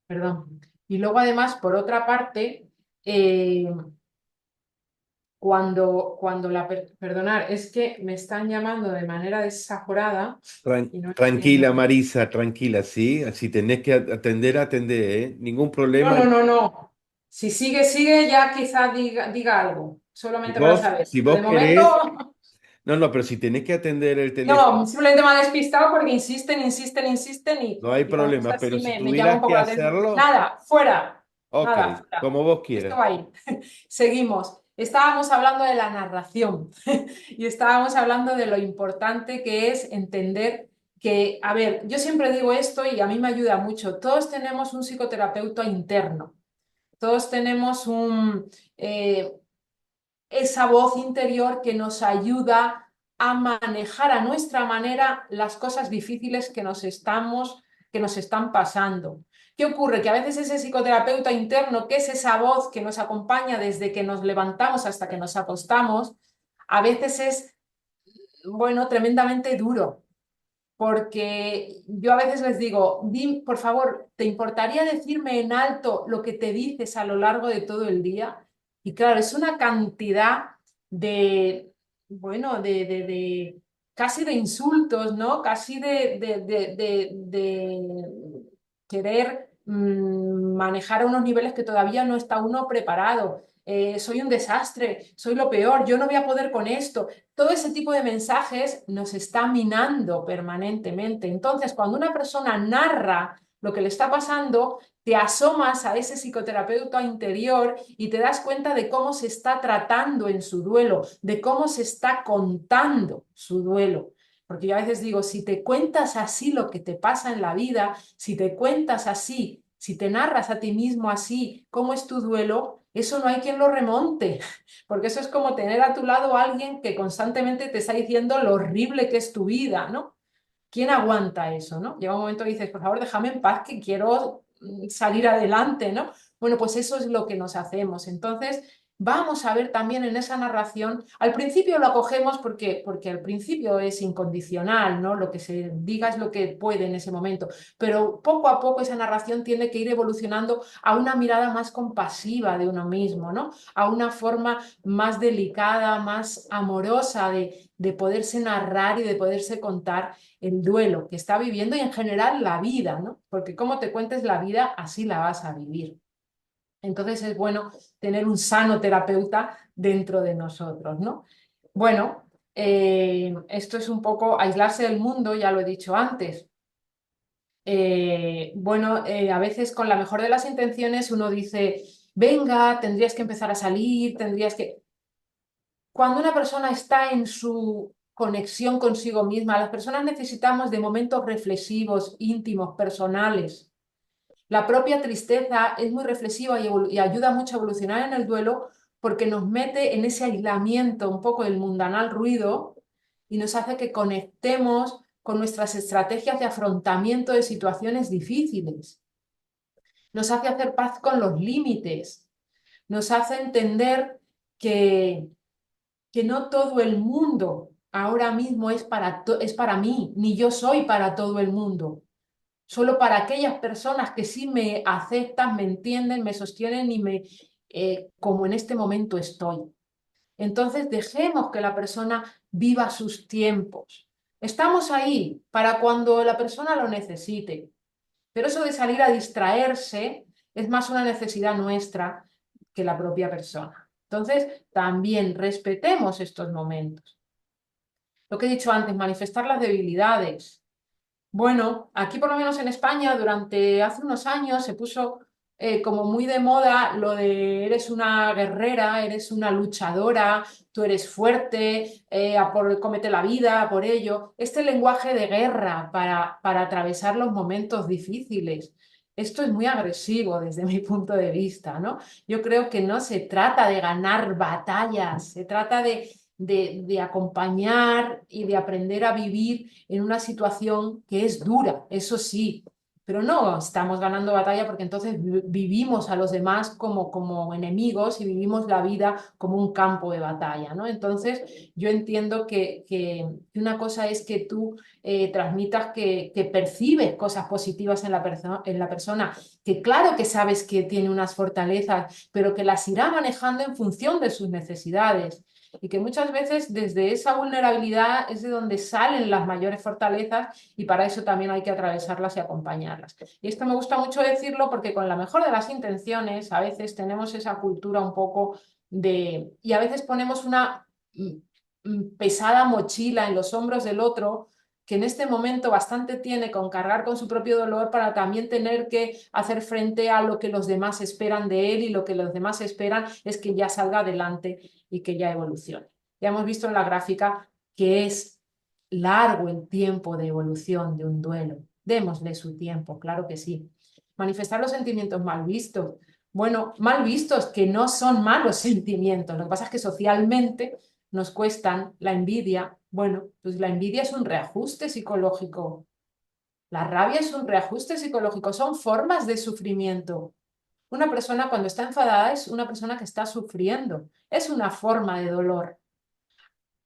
perdón. Y luego además, por otra parte, eh, perdonar, es que me están llamando de manera desaforada y no Tranquila, entiendo. Marisa, tranquila, ¿sí? Si tenés que atender, atendé, ¿eh? Ningún No, problema. no, no, no. Si sigue, sigue, ya quizás diga algo, Si solamente para vos, saber. si Pero vos de momento, querés, no, no, pero si tenés que atender el teléfono, no, simplemente me ha despistado porque insisten, insisten, insisten no hay y como es problema, pero así si me llama un tuvieras que poco la atención. hacerlo, Nada, fuera, ok, nada, fuera. como vos Esto quieras. va a ir. Seguimos. estábamos hablando de la narración y estábamos hablando de lo importante que es entender que, a ver, yo siempre digo esto y a mí me ayuda mucho, todos tenemos un psicoterapeuta interno, todos tenemos eh, esa voz interior que nos ayuda a manejar a nuestra manera las cosas difíciles que nos están pasando. ¿Qué ocurre? Que a veces ese psicoterapeuta interno, que es esa voz que nos acompaña desde que nos levantamos hasta que nos acostamos, a veces es, bueno, tremendamente duro. Porque yo a veces les digo, por favor, ¿te importaría decirme en alto lo que te dices a lo largo de todo el día? Y claro, es una cantidad de, bueno, casi de insultos, ¿no? Casi de querer manejar a unos niveles que todavía no está uno preparado. Soy un desastre, soy lo peor, yo no voy a poder con esto. Todo ese tipo de mensajes nos está minando permanentemente. Entonces, cuando una persona narra lo que le está pasando, te asomas a ese psicoterapeuta interior y te das cuenta de cómo se está tratando en su duelo, de cómo se está contando su duelo. Porque yo a veces digo, si te cuentas así lo que te pasa en la vida, si te cuentas así, si te narras a ti mismo así, cómo es tu duelo, eso no hay quien lo remonte, porque eso es como tener a tu lado a alguien que constantemente te está diciendo lo horrible que es tu vida, ¿no? ¿Quién aguanta eso, no? Llega un momento que dices, por favor, déjame en paz que quiero salir adelante, ¿no? Bueno, pues eso es lo que nos hacemos. Entonces, vamos a ver también en esa narración, al principio lo acogemos porque al principio es incondicional, ¿no? Lo que se diga es lo que puede en ese momento, pero poco a poco esa narración tiene que ir evolucionando a una mirada más compasiva de uno mismo, ¿no? A una forma más delicada, más amorosa de poderse narrar y de poderse contar el duelo que está viviendo y en general la vida, ¿no? Porque como te cuentes la vida, así la vas a vivir. Entonces es bueno tener un sano terapeuta dentro de nosotros, ¿no? Bueno, esto es un poco aislarse del mundo, ya lo he dicho antes. Bueno, a veces con la mejor de las intenciones uno dice, venga, tendrías que empezar a salir, tendrías que... Cuando una persona está en su conexión consigo misma, las personas necesitamos de momentos reflexivos, íntimos, personales. La propia tristeza es muy reflexiva y ayuda mucho a evolucionar en el duelo porque nos mete en ese aislamiento un poco del mundanal ruido y nos hace que conectemos con nuestras estrategias de afrontamiento de situaciones difíciles. Nos hace hacer paz con los límites, nos hace entender que no todo el mundo ahora mismo es para mí, ni yo soy para todo el mundo. Solo para aquellas personas que sí me aceptan, me entienden, me sostienen y como en este momento estoy. Entonces dejemos que la persona viva sus tiempos. Estamos ahí para cuando la persona lo necesite. Pero eso de salir a distraerse es más una necesidad nuestra que la propia persona. Entonces, también respetemos estos momentos. Lo que he dicho antes, manifestar las debilidades. Bueno, aquí por lo menos en España, durante hace unos años se puso como muy de moda lo de eres una guerrera, eres una luchadora, tú eres fuerte, comete la vida por ello. Este lenguaje de guerra para atravesar los momentos difíciles. Esto es muy agresivo desde mi punto de vista, ¿no? Yo creo que no se trata de ganar batallas, se trata de acompañar y de aprender a vivir en una situación que es dura, eso sí, pero no estamos ganando batalla porque entonces vivimos a los demás como enemigos y vivimos la vida como un campo de batalla, ¿no? Entonces yo entiendo que una cosa es que tú transmitas que percibes cosas positivas en en la persona, que claro que sabes que tiene unas fortalezas, pero que las irá manejando en función de sus necesidades y que muchas veces desde esa vulnerabilidad es de donde salen las mayores fortalezas y para eso también hay que atravesarlas y acompañarlas. Y esto me gusta mucho decirlo porque con la mejor de las intenciones a veces tenemos esa cultura un poco y a veces ponemos una pesada mochila en los hombros del otro que en este momento bastante tiene con cargar con su propio dolor para también tener que hacer frente a lo que los demás esperan de él, y lo que los demás esperan es que ya salga adelante y que ya evolucione. Ya hemos visto en la gráfica que es largo el tiempo de evolución de un duelo. Démosle su tiempo, claro que sí. Manifestar los sentimientos mal vistos. Bueno, mal vistos, que no son malos sentimientos. Lo que pasa es que socialmente nos cuestan. La envidia. Bueno, pues la envidia es un reajuste psicológico. La rabia es un reajuste psicológico. Son formas de sufrimiento. Una persona cuando está enfadada es una persona que está sufriendo. Es una forma de dolor.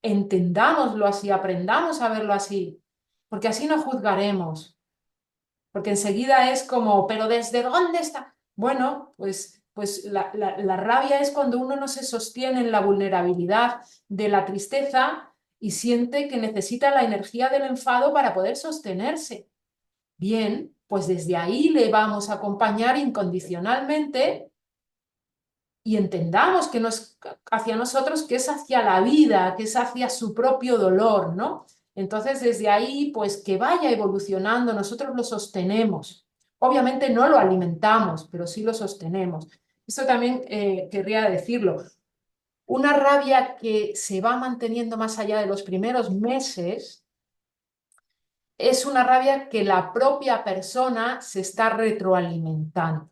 Entendámoslo así, aprendamos a verlo así, porque así no juzgaremos, porque enseguida es como, pero ¿desde dónde está? Bueno, pues la rabia es cuando uno no se sostiene en la vulnerabilidad de la tristeza y siente que necesita la energía del enfado para poder sostenerse. Bien, pues desde ahí le vamos a acompañar incondicionalmente y entendamos que no es hacia nosotros, que es hacia la vida, que es hacia su propio dolor, ¿no? Entonces, desde ahí, pues que vaya evolucionando, nosotros lo sostenemos. Obviamente no lo alimentamos, pero sí lo sostenemos. Esto también querría decirlo. Una rabia que se va manteniendo más allá de los primeros meses es una rabia que la propia persona se está retroalimentando.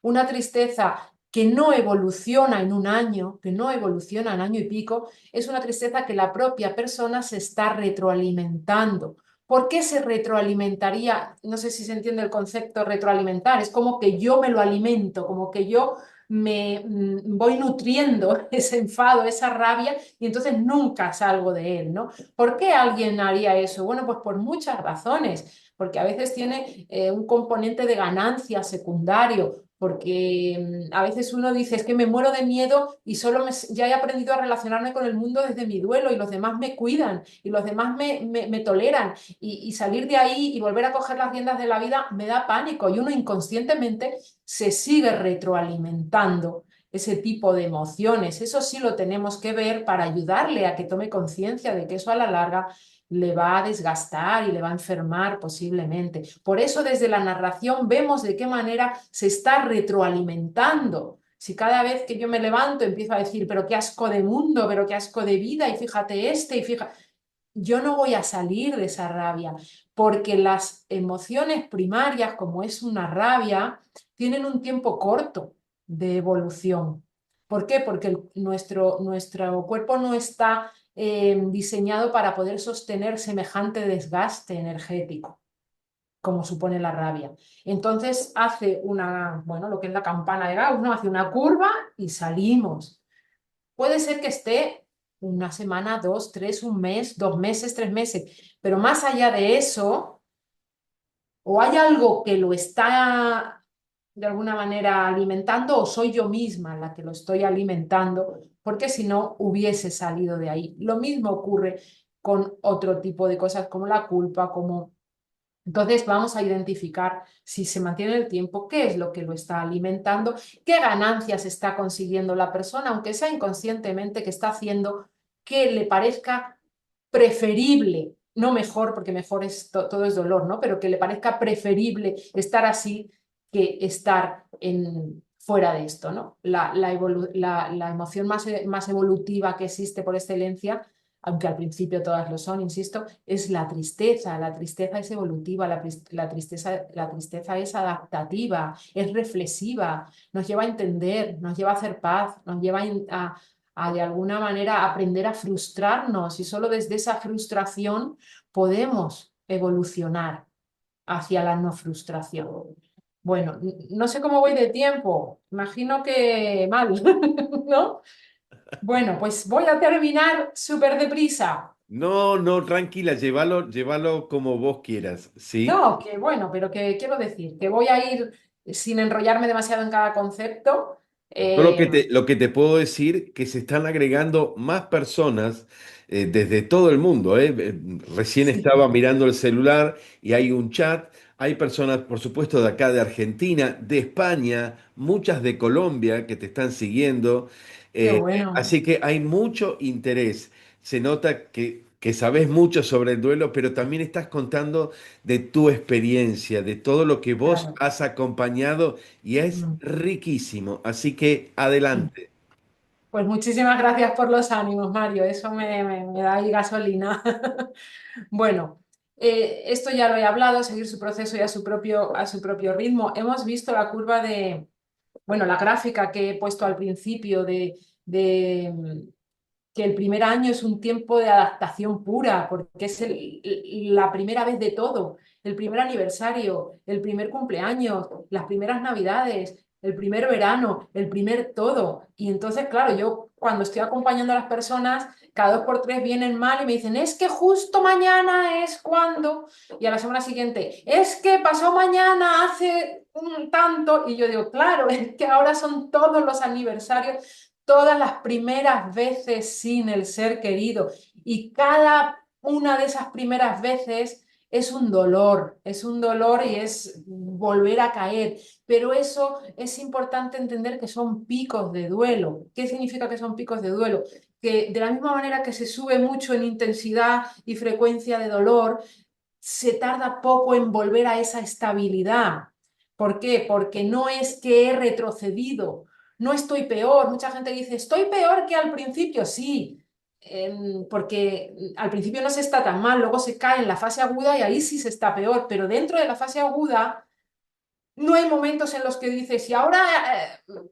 Una tristeza que no evoluciona en un año, que no evoluciona en año y pico, es una tristeza que la propia persona se está retroalimentando. ¿Por qué se retroalimentaría? No sé si se entiende el concepto retroalimentar. Es como que yo me lo alimento, como que yo me voy nutriendo ese enfado, esa rabia, y entonces nunca salgo de él, ¿no? ¿Por qué alguien haría eso? Bueno, pues por muchas razones, porque a veces tiene un componente de ganancia secundario, porque a veces uno dice, es que me muero de miedo y ya he aprendido a relacionarme con el mundo desde mi duelo, y los demás me cuidan y los demás me toleran, y salir de ahí y volver a coger las riendas de la vida me da pánico, y uno inconscientemente se sigue retroalimentando ese tipo de emociones. Eso sí lo tenemos que ver para ayudarle a que tome conciencia de que eso a la larga le va a desgastar y le va a enfermar posiblemente. Por eso desde la narración vemos de qué manera se está retroalimentando. Si cada vez que yo me levanto empiezo a decir, pero qué asco de mundo, pero qué asco de vida, y fíjate y fíjate, yo no voy a salir de esa rabia, porque las emociones primarias, como es una rabia, tienen un tiempo corto de evolución. ¿Por qué? Porque nuestro cuerpo no está diseñado para poder sostener semejante desgaste energético como supone la rabia. Entonces hace bueno, lo que es la campana de Gauss, ¿no? Hace una curva y salimos. Puede ser que esté una semana, dos, tres, un mes, 2 meses, 3 meses, pero más allá de eso, o hay algo que lo está de alguna manera alimentando, o soy yo misma la que lo estoy alimentando, porque si no hubiese salido de ahí. Lo mismo ocurre con otro tipo de cosas como la culpa, como entonces vamos a identificar si se mantiene el tiempo, qué es lo que lo está alimentando, qué ganancias está consiguiendo la persona, aunque sea inconscientemente, que está haciendo que le parezca preferible, no mejor, porque mejor es todo es dolor, ¿no? Pero que le parezca preferible estar así que estar fuera de esto, ¿no? La emoción más evolutiva que existe por excelencia, aunque al principio todas lo son, insisto, es la tristeza. La tristeza es evolutiva, la tristeza es adaptativa, es reflexiva, nos lleva a entender, nos lleva a hacer paz, nos lleva a de alguna manera aprender a frustrarnos, y solo desde esa frustración podemos evolucionar hacia la no frustración. Bueno, no sé cómo voy de tiempo, imagino que mal, ¿no? Bueno, pues voy a terminar súper deprisa. No, no, tranquila, llévalo como vos quieras, ¿sí? No, que bueno, pero que quiero decir, que voy a ir sin enrollarme demasiado en cada concepto. Yo Eh, lo que te puedo decir que se están agregando más personas desde todo el mundo, ¿eh? Recién sí, estaba mirando el celular y hay un chat. Hay personas, por supuesto, de acá de Argentina, de España, muchas de Colombia que te están siguiendo. qué Eh, bueno. Así que hay mucho interés. Se nota que que sabes mucho sobre el duelo, pero también estás contando de tu experiencia, de todo lo que vos Claro. has acompañado y es Mm. riquísimo. Así que Mm. adelante. Pues muchísimas gracias por los ánimos, Mario. Eso me da ahí gasolina. Bueno, esto ya lo he hablado, seguir su proceso y a su propio ritmo. Hemos visto la curva de, bueno, la gráfica que he puesto al principio de que el primer año es un tiempo de adaptación pura, porque es la primera vez de todo, el primer aniversario, el primer cumpleaños, las primeras navidades, el primer verano, el primer todo. Y entonces, claro, yo cuando estoy acompañando a las personas, cada dos por tres vienen mal y me dicen, es que justo mañana es cuando, y a la semana siguiente, es que pasó mañana hace un tanto, y yo digo, claro, es que ahora son todos los aniversarios, todas las primeras veces sin el ser querido. Y cada una de esas primeras veces es un dolor y es volver a caer. Pero eso es importante entender que son picos de duelo. ¿Qué significa que son picos de duelo? Que de la misma manera que se sube mucho en intensidad y frecuencia de dolor, se tarda poco en volver a esa estabilidad. ¿Por qué? Porque no es que he retrocedido, no estoy peor. Mucha gente dice, estoy peor que al principio. Sí, porque al principio no se está tan mal, luego se cae en la fase aguda y ahí sí se está peor, pero dentro de la fase aguda no hay momentos en los que dices, y ahora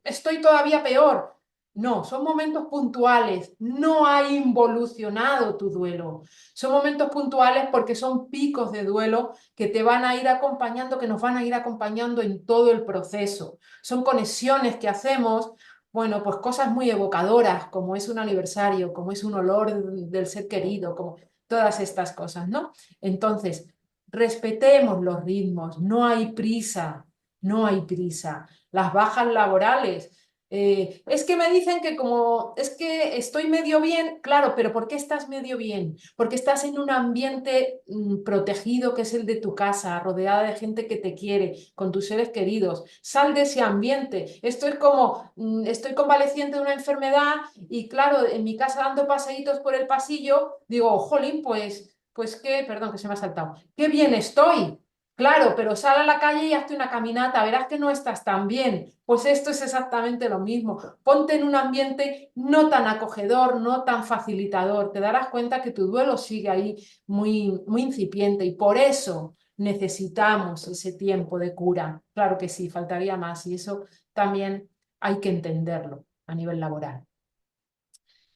estoy todavía peor. No, son momentos puntuales, no ha involucionado tu duelo. Son momentos puntuales porque son picos de duelo que te van a ir acompañando, que nos van a ir acompañando en todo el proceso. Son conexiones que hacemos, bueno, pues cosas muy evocadoras, como es un aniversario, como es un olor del ser querido, como todas estas cosas, ¿no? Entonces, respetemos los ritmos, no hay prisa, no hay prisa. Las bajas laborales. Es que me dicen que como es que estoy medio bien, claro, pero ¿por qué estás medio bien? Porque estás en un ambiente protegido que es el de tu casa, rodeada de gente que te quiere, con tus seres queridos. Sal de ese ambiente. Esto es como, estoy convaleciente de una enfermedad y claro, en mi casa dando paseitos por el pasillo, digo, jolín, pues qué, perdón que se me ha saltado, qué bien estoy. Claro, pero sal a la calle y hazte una caminata, verás que no estás tan bien. Pues esto es exactamente lo mismo. Ponte en un ambiente no tan acogedor, no tan facilitador. Te darás cuenta que tu duelo sigue ahí muy, muy incipiente y por eso necesitamos ese tiempo de cura. Claro que sí, faltaría más y eso también hay que entenderlo a nivel laboral.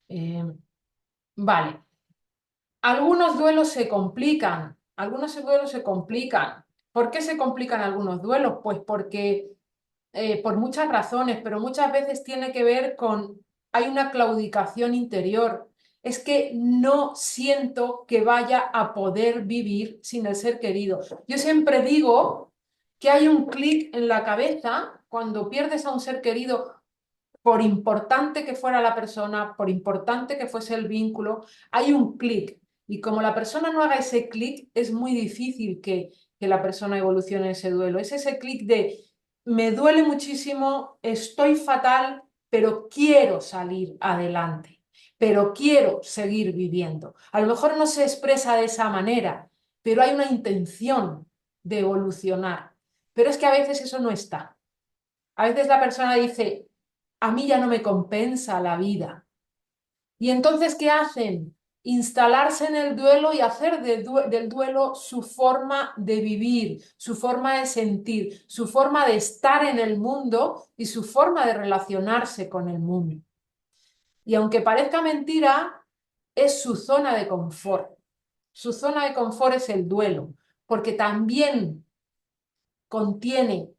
Eh, vale. Algunos duelos se complican, algunos duelos se complican. ¿Por qué se complican algunos duelos? Pues porque por muchas razones, pero muchas veces tiene que ver con, hay una claudicación interior. Es que no siento que vaya a poder vivir sin el ser querido. Yo siempre digo que hay un clic en la cabeza cuando pierdes a un ser querido, por importante que fuera la persona, por importante que fuese el vínculo, hay un clic. Y como la persona no haga ese clic, es muy difícil que la persona evolucione ese duelo. Es ese clic de, me duele muchísimo, estoy fatal, pero quiero salir adelante, pero quiero seguir viviendo. A lo mejor no se expresa de esa manera, pero hay una intención de evolucionar. Pero es que a veces eso no está. A veces la persona dice, a mí ya no me compensa la vida. Y entonces, ¿qué hacen? Instalarse en el duelo y hacer del duelo su forma de vivir, su forma de sentir, su forma de estar en el mundo y su forma de relacionarse con el mundo. Y aunque parezca mentira, es su zona de confort. Su zona de confort es el duelo, porque también contiene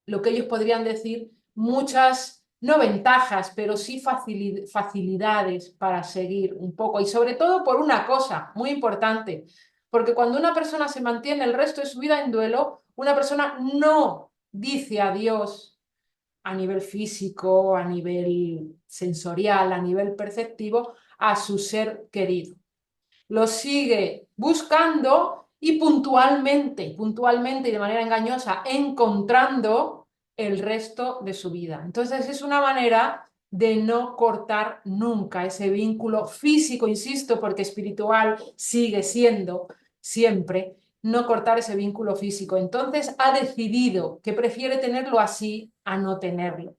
lo que ellos podrían decir, muchas, no ventajas, pero sí facilidades para seguir un poco. Y sobre todo por una cosa muy importante, porque cuando una persona se mantiene el resto de su vida en duelo, una persona no dice adiós a nivel físico, a nivel sensorial, a nivel perceptivo, a su ser querido, lo sigue buscando y puntualmente y de manera engañosa, encontrando el resto de su vida. Entonces es una manera de no cortar nunca ese vínculo físico, insisto, porque espiritual sigue siendo siempre, no cortar ese vínculo físico. Entonces ha decidido que prefiere tenerlo así a no tenerlo.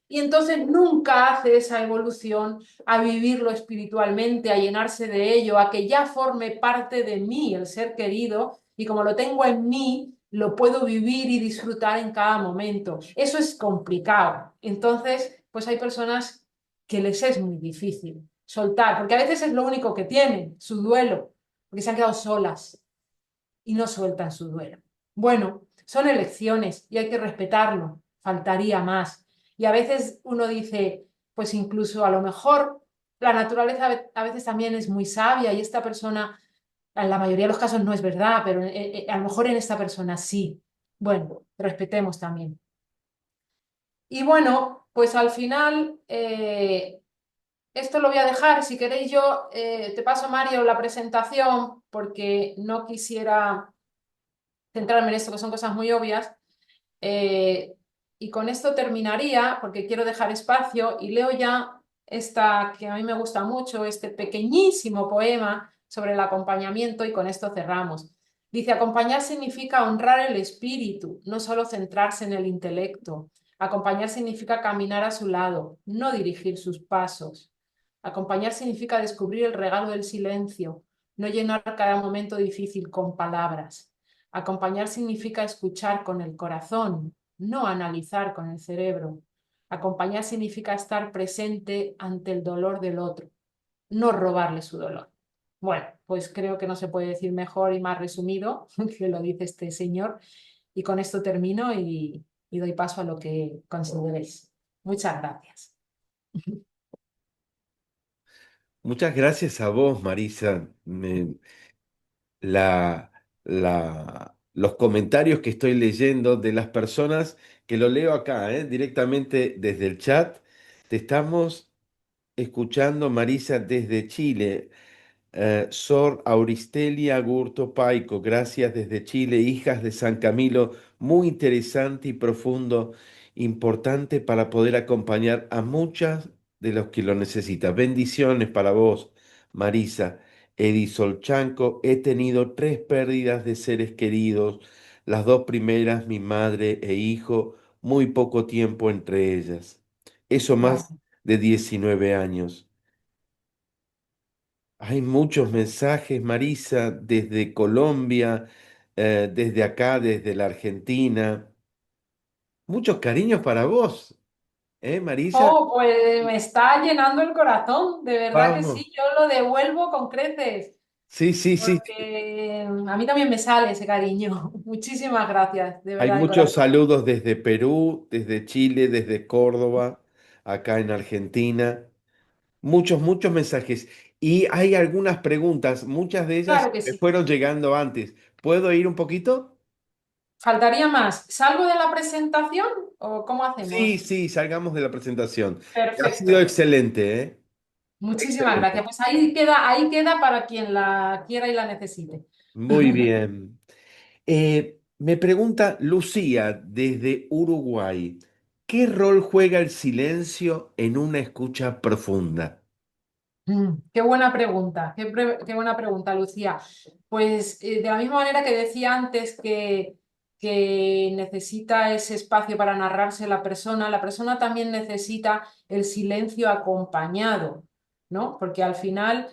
Y entonces nunca hace esa evolución a vivirlo espiritualmente, a llenarse de ello, a que ya forme parte de mí el ser querido y como lo tengo en mí, lo puedo vivir y disfrutar en cada momento. Eso es complicado. Entonces, pues hay personas que les es muy difícil soltar, porque a veces es lo único que tienen, su duelo, porque se han quedado solas y no sueltan su duelo. Bueno, son elecciones y hay que respetarlo, faltaría más. Y a veces uno dice, pues incluso a lo mejor la naturaleza a veces también es muy sabia y esta persona, en la mayoría de los casos no es verdad, pero a lo mejor en esta persona sí. Bueno, respetemos también. Y bueno, pues al final, esto lo voy a dejar. Si queréis yo, te paso, Mario, la presentación, porque no quisiera centrarme en esto, que son cosas muy obvias. Eh, y con esto terminaría, porque quiero dejar espacio, y leo ya esta que a mí me gusta mucho, este pequeñísimo poema sobre el acompañamiento, y con esto cerramos. Dice, acompañar significa honrar el espíritu, no solo centrarse en el intelecto. Acompañar significa caminar a su lado, no dirigir sus pasos. Acompañar significa descubrir el regalo del silencio, no llenar cada momento difícil con palabras. Acompañar significa escuchar con el corazón, no analizar con el cerebro. Acompañar significa estar presente ante el dolor del otro, no robarle su dolor. Bueno, pues creo que no se puede decir mejor y más resumido que lo dice este señor. Y con esto termino y doy paso a lo que consideréis. Muchas gracias. Muchas gracias a vos, Marisa. La, los comentarios que estoy leyendo de las personas que lo leo acá, directamente desde el chat. Te estamos escuchando, Marisa, desde Chile. Sor Auristelia Gurto Paico, gracias desde Chile, hijas de San Camilo, muy interesante y profundo, importante para poder acompañar a muchas de los que lo necesitan. Bendiciones para vos, Marisa. Edisol Chanco, he tenido tres pérdidas de seres queridos, las dos primeras, mi madre e hijo, muy poco tiempo entre ellas. Eso más Gracias. de 19 años. Hay muchos mensajes, Marisa, desde Colombia, desde acá, desde la Argentina. Muchos cariños para vos, Marisa? Oh, pues me está llenando el corazón, de verdad que Vamos. sí, yo lo devuelvo con creces. Sí, sí, sí. Porque a mí también me sale ese cariño. Muchísimas gracias, de Hay verdad, de muchos corazón. saludos desde Perú, desde Chile, desde Córdoba, acá en Argentina. Muchos, muchos mensajes. Y hay algunas preguntas, muchas de ellas Claro que me sí. fueron llegando antes. ¿Puedo ir un poquito? Faltaría más. ¿Salgo de la presentación o cómo Sí, hacemos? sí, salgamos de la presentación. Ha sido Perfecto. excelente, ¿eh? Muchísimas gracias. Excelente. Pues ahí queda para quien la quiera y la necesite. Muy bien. Me pregunta Lucía desde Uruguay, ¿qué rol juega el silencio en una escucha profunda? Qué buena pregunta, qué buena pregunta, Lucía. Pues de la misma manera que decía antes que necesita ese espacio para narrarse la persona también necesita el silencio acompañado, ¿no? Porque al final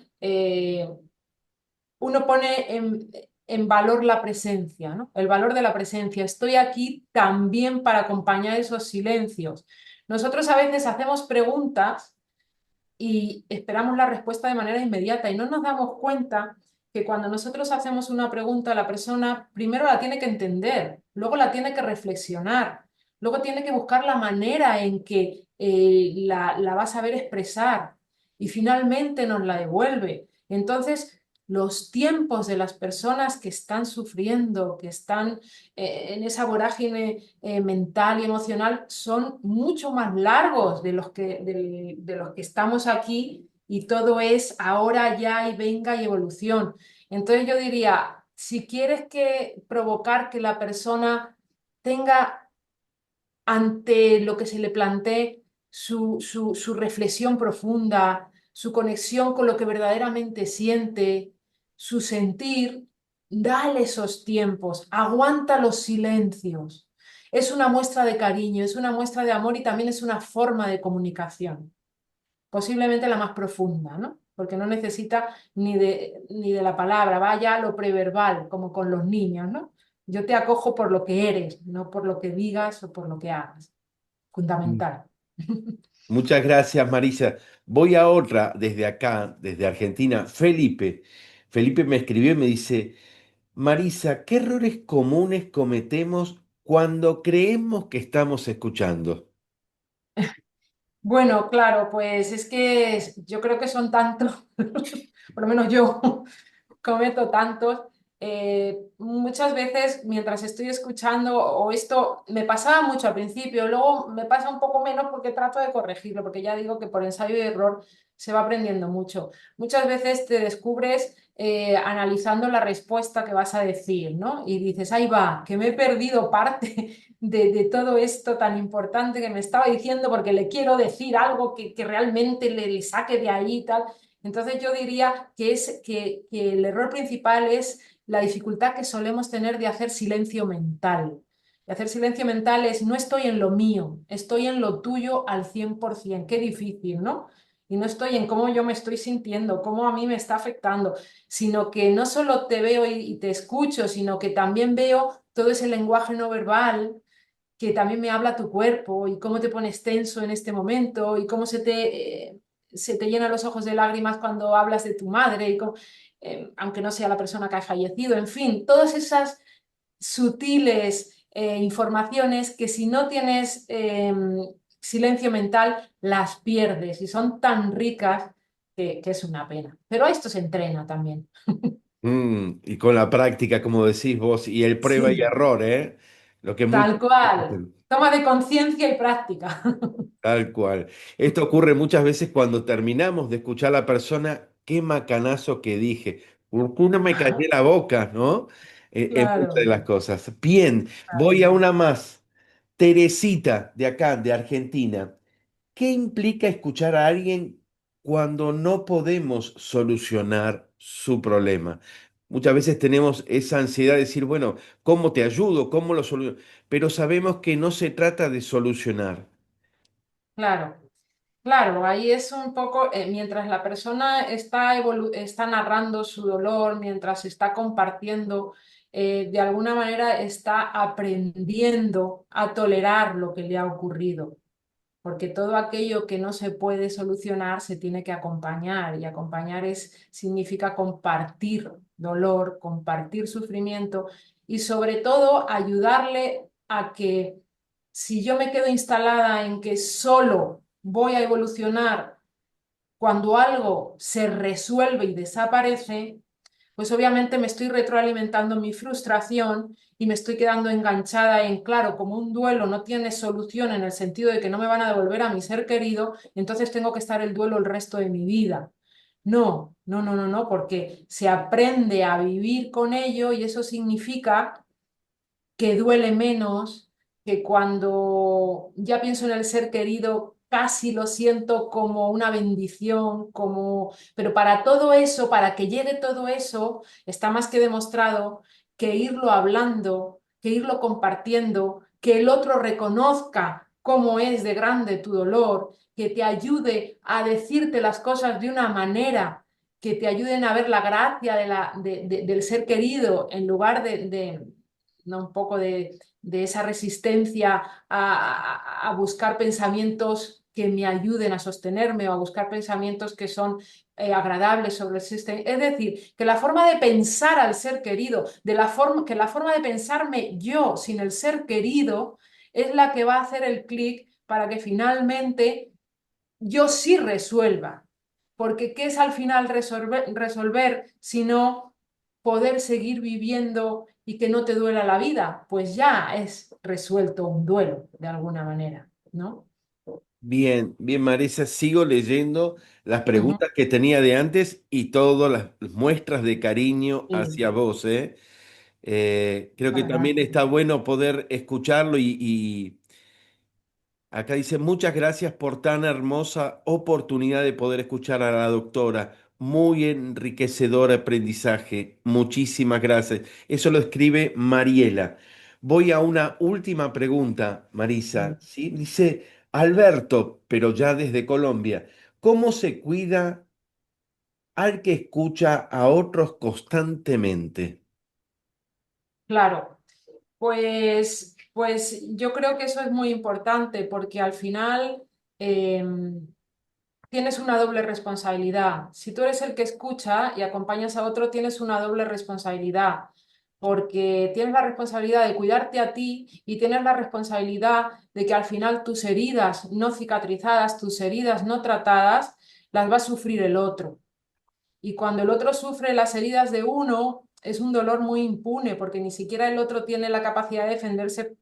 uno pone en valor la presencia, ¿no? El valor de la presencia. Estoy aquí también para acompañar esos silencios. Nosotros a veces hacemos preguntas y esperamos la respuesta de manera inmediata y no nos damos cuenta que cuando nosotros hacemos una pregunta, la persona primero la tiene que entender, luego la tiene que reflexionar, luego tiene que buscar la manera en que la va a saber expresar y finalmente nos la devuelve. Entonces, los tiempos de las personas que están sufriendo, que están en esa vorágine mental y emocional son mucho más largos de los que estamos aquí y todo es ahora, ya y venga y evolución. Entonces yo diría, si quieres provocar que la persona tenga ante lo que se le plantee, su reflexión profunda, su conexión con lo que verdaderamente siente, su sentir, dale esos tiempos, aguanta los silencios. Es una muestra de cariño, es una muestra de amor y también es una forma de comunicación, posiblemente la más profunda, ¿no? Porque no necesita ni de la palabra, vaya a lo preverbal, como con los niños, ¿no? Yo te acojo por lo que eres, no por lo que digas o por lo que hagas. Mm. Fundamental. Muchas gracias, Marisa. Voy a otra desde acá, desde Argentina. Felipe. Felipe me escribió y me dice, Marisa, ¿qué errores comunes cometemos cuando creemos que estamos escuchando? Bueno, claro, pues es que yo creo que son tantos, por lo menos yo cometo tantos. Muchas veces mientras estoy escuchando, o esto me pasaba mucho al principio, luego me pasa un poco menos porque trato de corregirlo, porque ya digo que por ensayo y error se va aprendiendo mucho. Muchas veces te descubres analizando la respuesta que vas a decir, ¿no? Y dices, ahí va, que me he perdido parte de todo esto tan importante que me estaba diciendo porque le quiero decir algo que realmente le saque de ahí y tal. Entonces yo diría que el error principal es la dificultad que solemos tener de hacer silencio mental. De hacer silencio mental es no estoy en lo mío, estoy en lo tuyo al 100%. Qué difícil, ¿no? Y no estoy en cómo yo me estoy sintiendo, cómo a mí me está afectando, sino que no solo te veo y te escucho, sino que también veo todo ese lenguaje no verbal que también me habla tu cuerpo y cómo te pones tenso en este momento y cómo se te llenan los ojos de lágrimas cuando hablas de tu madre, aunque no sea la persona que ha fallecido, en fin, todas esas sutiles informaciones que si no tienes silencio mental las pierdes y son tan ricas que es una pena. Pero esto se entrena también. Y con la práctica, como decís vos, y el prueba y Sí, error, ¿eh? Lo que muchos tal cual. Toma de conciencia y práctica. tal cual. Esto ocurre muchas veces cuando terminamos de escuchar a la persona, qué macanazo que dije, ¿por qué no me callé la boca, ¿no? En muchas de Claro, las cosas. Bien, voy a claro. una más. Teresita, de acá, de Argentina. ¿Qué implica escuchar a alguien cuando no podemos solucionar su problema? Muchas veces tenemos esa ansiedad de decir, bueno, ¿cómo te ayudo? ¿Cómo lo soluciono? Pero sabemos que no se trata de solucionar. Claro, claro, ahí es un poco, mientras la persona está narrando su dolor, mientras está compartiendo, de alguna manera está aprendiendo a tolerar lo que le ha ocurrido, porque todo aquello que no se puede solucionar se tiene que acompañar, y acompañar significa compartir dolor, compartir sufrimiento y sobre todo ayudarle a que si yo me quedo instalada en que solo voy a evolucionar cuando algo se resuelve y desaparece, pues obviamente me estoy retroalimentando mi frustración y me estoy quedando enganchada en, claro, como un duelo no tiene solución en el sentido de que no me van a devolver a mi ser querido, entonces tengo que estar el duelo el resto de mi vida. No, no, no, no, no, porque se aprende a vivir con ello y eso significa que duele menos, que cuando ya pienso en el ser querido, casi lo siento como una bendición, pero para todo eso, para que llegue todo eso, está más que demostrado que irlo hablando, que irlo compartiendo, que el otro reconozca cómo es de grande tu dolor, que te ayude a decirte las cosas de una manera que te ayuden a ver la gracia del ser querido en lugar ¿no? Un poco de esa resistencia a buscar pensamientos que me ayuden a sostenerme o a buscar pensamientos que son agradables sobre el sistema. Es decir, que la forma de pensar al ser querido, que la forma de pensarme yo sin el ser querido es la que va a hacer el clic para que finalmente yo sí resuelva. Porque ¿qué es al final resolver sino poder seguir viviendo y que no te duela la vida? Pues ya es resuelto un duelo de alguna manera, ¿no? Bien, bien, Marisa, sigo leyendo las Ujú. preguntas que tenía de antes y todas las muestras de cariño Sí, hacia vos, ¿eh? Creo que muchas también gracias. está bueno poder escucharlo Acá dice, muchas gracias por tan hermosa oportunidad de poder escuchar a la doctora. Muy enriquecedor aprendizaje. Muchísimas gracias. Eso lo escribe Mariela. Voy a una última pregunta, Marisa. ¿Sí? Dice Alberto, pero ya desde Colombia. ¿Cómo se cuida al que escucha a otros constantemente? Claro, pues yo creo que eso es muy importante porque al final tienes una doble responsabilidad. Si tú eres el que escucha y acompañas a otro, tienes una doble responsabilidad, porque tienes la responsabilidad de cuidarte a ti y tienes la responsabilidad de que al final tus heridas no cicatrizadas, tus heridas no tratadas, las va a sufrir el otro. Y cuando el otro sufre las heridas de uno, es un dolor muy impune, porque ni siquiera el otro tiene la capacidad de defenderse,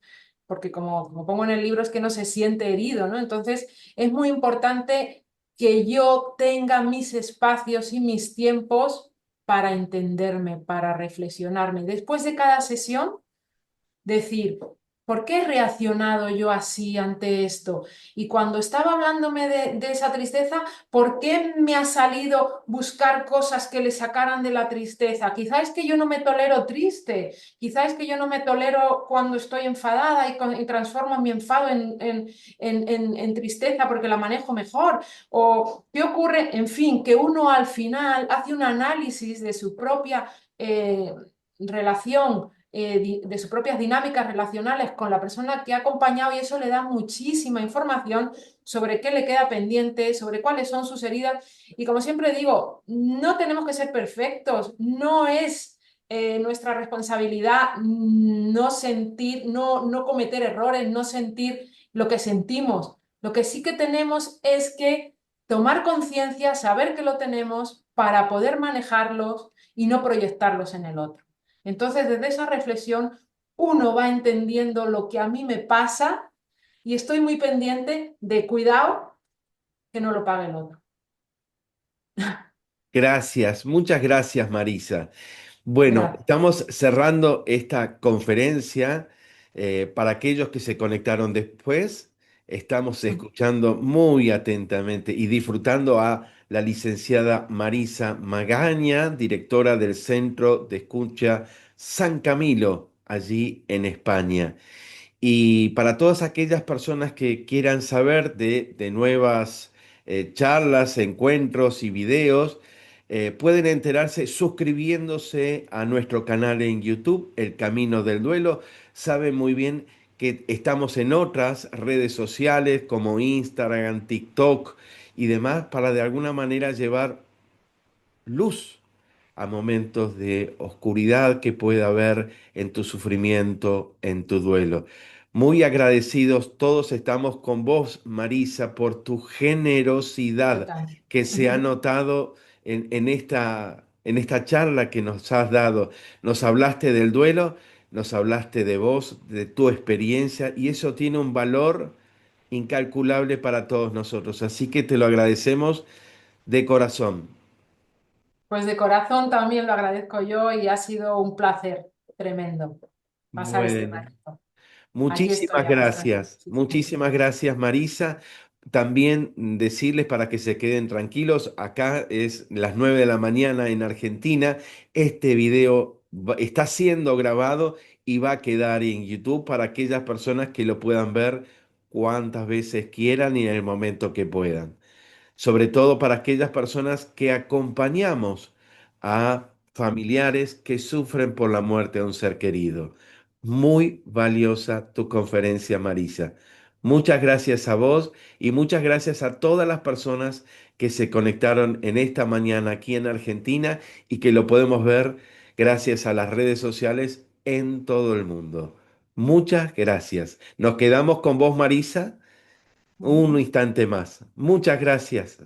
porque como pongo en el libro, es que no se siente herido, ¿no? Entonces, es muy importante que yo tenga mis espacios y mis tiempos para entenderme, para reflexionarme. Después de cada sesión, decir, ¿por qué he reaccionado yo así ante esto? Y cuando estaba hablándome de esa tristeza, ¿por qué me ha salido buscar cosas que le sacaran de la tristeza? Quizá es que yo no me tolero triste, quizá es que yo no me tolero cuando estoy enfadada y transformo mi enfado en tristeza porque la manejo mejor. ¿O qué ocurre? En fin, que uno al final hace un análisis de su propia relación de sus propias dinámicas relacionales con la persona que ha acompañado y eso le da muchísima información sobre qué le queda pendiente, sobre cuáles son sus heridas. Y como siempre digo, no tenemos que ser perfectos, no es nuestra responsabilidad no sentir, no cometer errores, no sentir lo que sentimos. Lo que sí que tenemos es que tomar conciencia, saber que lo tenemos para poder manejarlos y no proyectarlos en el otro. Entonces, desde esa reflexión, uno va entendiendo lo que a mí me pasa y estoy muy pendiente de cuidado que no lo pague el otro. Gracias, muchas gracias, Marisa. Bueno, Gracias. estamos cerrando esta conferencia. Para aquellos que se conectaron después, estamos escuchando muy atentamente y disfrutando a la licenciada Marisa Magaña, directora del Centro de Escucha San Camilo, allí en España. Y para todas aquellas personas que quieran saber de nuevas charlas, encuentros y videos, pueden enterarse suscribiéndose a nuestro canal en YouTube, El Camino del Duelo. Saben muy bien que estamos en otras redes sociales como Instagram, TikTok y demás para de alguna manera llevar luz a momentos de oscuridad que pueda haber en tu sufrimiento, en tu duelo. Muy agradecidos todos estamos con vos, Marisa, por tu Yo generosidad también. que se ha notado en esta charla que nos has dado. Nos hablaste del duelo, nos hablaste de vos, de tu experiencia, y eso tiene un valor incalculable para todos nosotros. Así que te lo agradecemos de corazón. Pues de corazón también lo agradezco yo y ha sido un placer tremendo pasar este Bueno. ratito. Aquí estoy a vuestra disposición. Muchísimas gracias, Marisa. También decirles para que se queden tranquilos, acá es las 9 de la mañana en Argentina. Este video está siendo grabado y va a quedar en YouTube para aquellas personas que lo puedan ver cuantas veces quieran y en el momento que puedan, sobre todo para aquellas personas que acompañamos a familiares que sufren por la muerte de un ser querido. Muy valiosa tu conferencia, Marisa. Muchas gracias a vos y muchas gracias a todas las personas que se conectaron en esta mañana aquí en Argentina y que lo podemos ver gracias a las redes sociales en todo el mundo. Muchas gracias. Nos quedamos con vos, Marisa, un instante más. Muchas gracias.